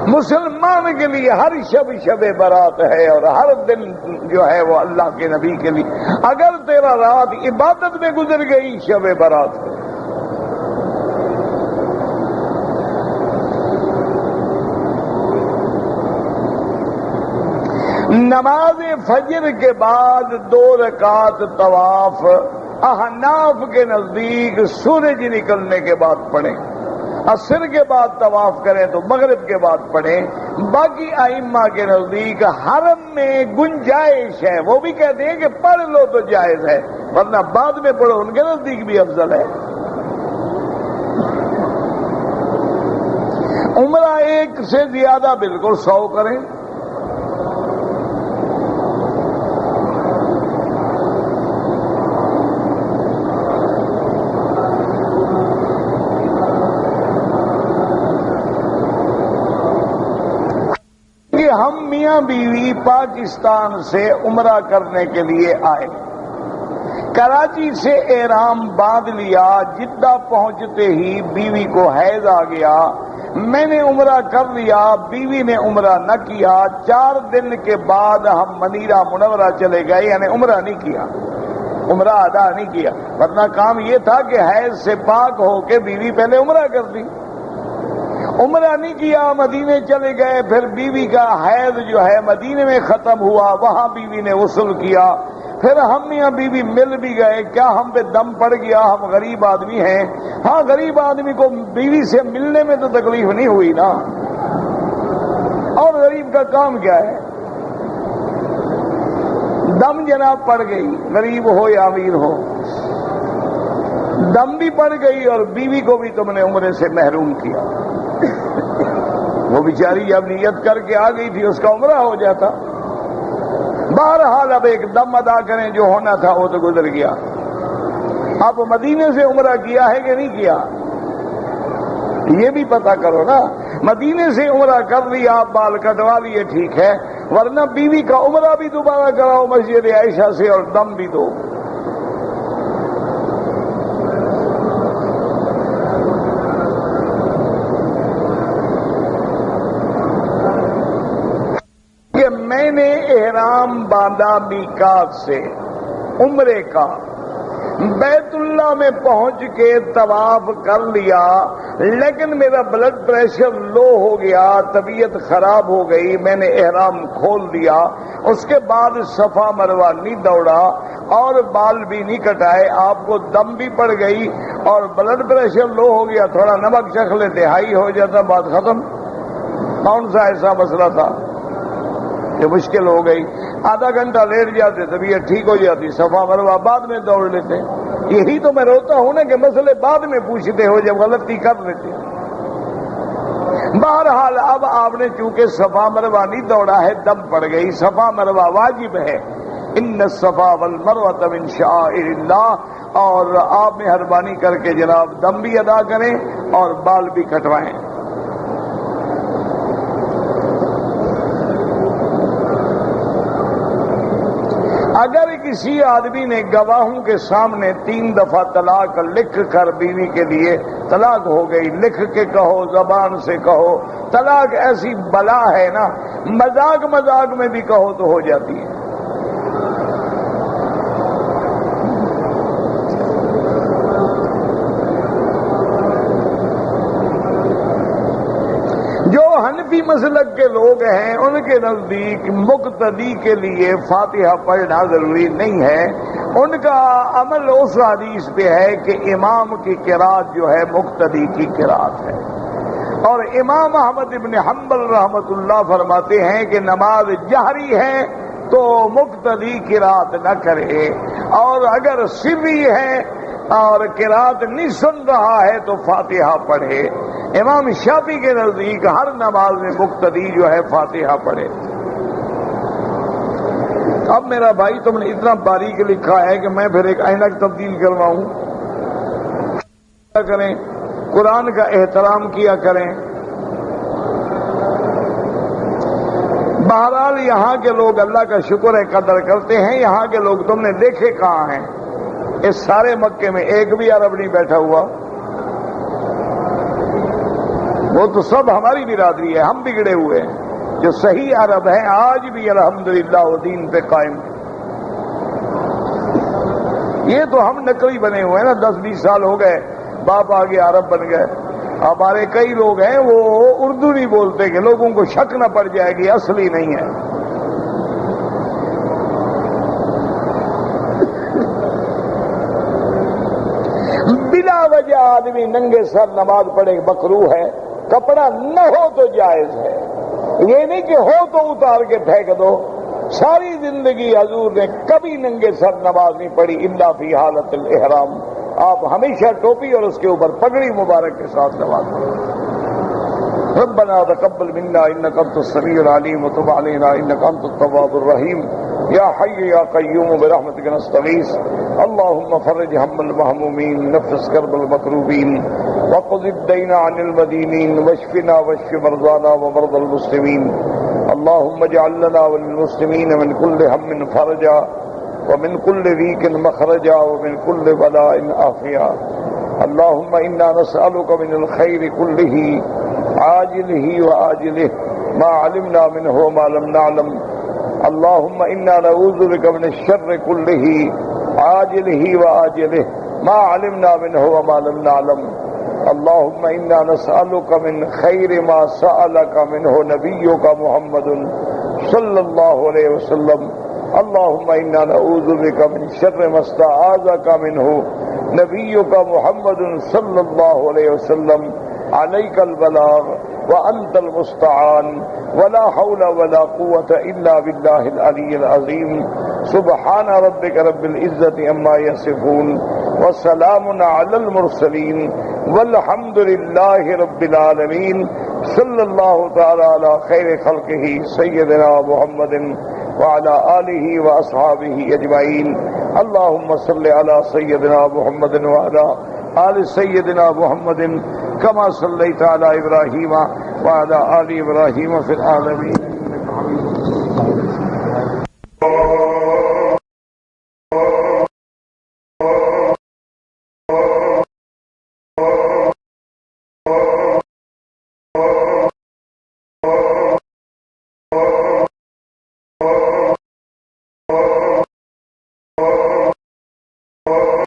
مسلمان کے لیے ہر شب برات ہے، اور ہر دن جو ہے وہ اللہ کے نبی کے لیے. اگر تیرا رات عبادت میں گزر گئی، شب برات ہے. نماز فجر کے بعد 2 رکعت طواف احناف کے نزدیک سورج نکلنے کے بعد پڑھیں. عصر کے بعد طواف کریں تو مغرب کے بعد پڑھیں. باقی ائمہ کے نزدیک حرم میں گنجائش ہے، وہ بھی کہتے ہیں کہ پڑھ لو تو جائز ہے، ورنہ بعد میں پڑھو، ان کے نزدیک بھی افضل ہے. عمرہ 1 سے زیادہ بالکل 100 کریں. ہم میاں بیوی پاکستان سے عمرہ کرنے کے لیے آئے، کراچی سے احرام باندھ لیا، جدہ پہنچتے ہی بیوی کو حیض آ گیا. میں نے عمرہ کر لیا، بیوی نے عمرہ نہ کیا. 4 دن کے بعد ہم مدینہ منورہ چلے گئے، یعنی عمرہ نہیں کیا، عمرہ ادا نہیں کیا. ورنہ کام یہ تھا کہ حیض سے پاک ہو کے بیوی پہلے عمرہ کر دی. عمرہ نہیں کیا، مدینے چلے گئے. پھر بیوی کا حیض جو ہے مدینے میں ختم ہوا، وہاں بیوی نے غسل کیا. پھر ہم میاں بیوی مل بھی گئے. کیا ہم پہ دم پڑ گیا؟ ہم غریب آدمی ہیں. ہاں، غریب آدمی کو بیوی سے ملنے میں تو تکلیف نہیں ہوئی نا، اور غریب کا کام کیا ہے؟ دم جناب پڑ گئی، غریب ہو یا امیر ہو، دم بھی پڑ گئی، اور بیوی کو بھی تم نے عمرے سے محروم کیا. وہ بیچاری جب نیت کر کے آ گئی تھی، اس کا عمرہ ہو جاتا. بہرحال اب ایک دم ادا کریں، جو ہونا تھا وہ تو گزر گیا. اب مدینے سے عمرہ کیا ہے کہ نہیں کیا، یہ بھی پتہ کرو نا. مدینے سے عمرہ کر لیا، بال کٹوا لیے، ٹھیک ہے، ورنہ بیوی کا عمرہ بھی دوبارہ کراؤ مسجد عائشہ سے، اور دم بھی دو. میں نے احرام باندھا میقات سے عمرے کا، بیت اللہ میں پہنچ کے طواف کر لیا، لیکن میرا بلڈ پریشر لو ہو گیا، طبیعت خراب ہو گئی، میں نے احرام کھول دیا. اس کے بعد صفا مروہ نہیں دوڑا اور بال بھی نہیں کٹائے. آپ کو دم بھی پڑ گئی اور بلڈ پریشر لو ہو گیا، تھوڑا نمک چکھ لیتے، ہائی ہو جاتا، بات ختم. کون سا ایسا مسئلہ تھا؟ یہ مشکل ہو گئی، آدھا گھنٹہ لیٹ جاتے طبیعت ٹھیک ہو جاتی، صفا مروا بعد میں دوڑ لیتے۔ یہی تو میں روتا ہوں نا کہ مسئلے بعد میں پوچھتے ہو جب غلطی کر لیتے۔ بہرحال اب آپ نے چونکہ صفا مروا نہیں دوڑا ہے، دم پڑ گئی۔ صفا مروا واجب ہے، ان الصفا والمروۃ من شعائر اللہ، اور آپ مہربانی کر کے جناب دم بھی ادا کریں اور بال بھی کٹوائیں۔ اگر کسی آدمی نے گواہوں کے سامنے 3 دفعہ طلاق لکھ کر بیوی کے لیے طلاق ہو گئی، لکھ کے کہو، زبان سے کہو، طلاق ایسی بلا ہے نا، مذاق مذاق میں بھی کہو تو ہو جاتی ہے۔ جو حنفی مسلک کے لوگ ہیں ان کے نزدیک مقتدی کے لیے فاتحہ پڑھنا ضروری نہیں ہے، ان کا عمل اس حدیث پہ ہے کہ امام کی قرات جو ہے مقتدی کی قرات ہے، اور امام احمد ابن حنبل رحمۃ اللہ فرماتے ہیں کہ نماز جہری ہے تو مقتدی قرات نہ کرے، اور اگر سری ہے اور قرات نہیں سن رہا ہے تو فاتحہ پڑھے۔ امام شافعی کے نزدیک ہر نماز میں مقتدی جو ہے فاتحہ پڑھے۔ اب میرا بھائی تم نے اتنا باریک لکھا ہے کہ میں پھر ایک اینک تبدیل کرواؤں؟ کیا کریں؟ قرآن کا احترام کیا کریں۔ بہرحال یہاں کے لوگ اللہ کا شکر ہے قدر کرتے ہیں، یہاں کے لوگ تم نے دیکھے کہاں ہیں؟ اس سارے مکے میں ایک بھی عرب نہیں بیٹھا ہوا، وہ تو سب ہماری برادری ہے، ہم بگڑے ہوئے ہیں۔ جو صحیح عرب ہیں آج بھی الحمدللہ وہ دین پہ قائم ہیں۔ یہ تو ہم نقلی بنے ہوئے ہیں نا، 10-20 سال ہو گئے، باپ آگے عرب بن گئے۔ ہمارے کئی لوگ ہیں وہ اردو نہیں بولتے کہ لوگوں کو شک نہ پڑ جائے گی اصلی نہیں ہے۔ بلا وجہ آدمی ننگے سر نماز پڑھے مکروہ ہے، کپڑا نہ ہو تو جائز ہے، یہ نہیں کہ ہو تو اتار کے پھینک دو۔ ساری زندگی حضور نے کبھی ننگے سر نماز نہیں پڑھی الا فی حالت الاحرام، آپ ہمیشہ ٹوپی اور اس کے اوپر پگڑی مبارک کے ساتھ نماز پڑھیں۔ ربنا تقبل منا انك انت السميع العليم وتب علينا انك انت التواب الرحيم يا حي يا قيوم برحمتك نستغيث اللهم فرج هم المهمومين نفس كرب المكروبين وقض الدين عن المدينين واشفنا واشف مرضانا ومرضى المسلمين اللهم اجعل لنا وللمسلمين من كل هم فرجا ومن كل ضيق مخرجا ومن كل بلاء عافيا اللهم انا نسألك من الخير كله عاجله وآجله ما علمنا منه وما لم نعلم اللهم إنا نعوذ بك من الشر كله عاجله وآجله ما علمنا منه وما لم نعلم اللهم إنا نسألك من خير ما سألك منه نبيك محمد صلى الله عليه وسلم اللهم إنا نعوذ بك من شر ما استعاذك منه نبيك محمد صلى الله عليه وسلم عليك البلاغ وأنت المستعان ولا حول ولا قوة إلا بالله العلي العظيم سبحان ربك رب العزة عما يصفون وسلام على المرسلين والحمد لله رب العالمين صلى الله تعالى على خير خلقه سيدنا محمد وعلى آله وأصحابه أجمعين اللهم صل على سيدنا محمد وعلى آل سيدنا محمد كما صليت على إبراهيم وعلى آل إبراهيم في العالمين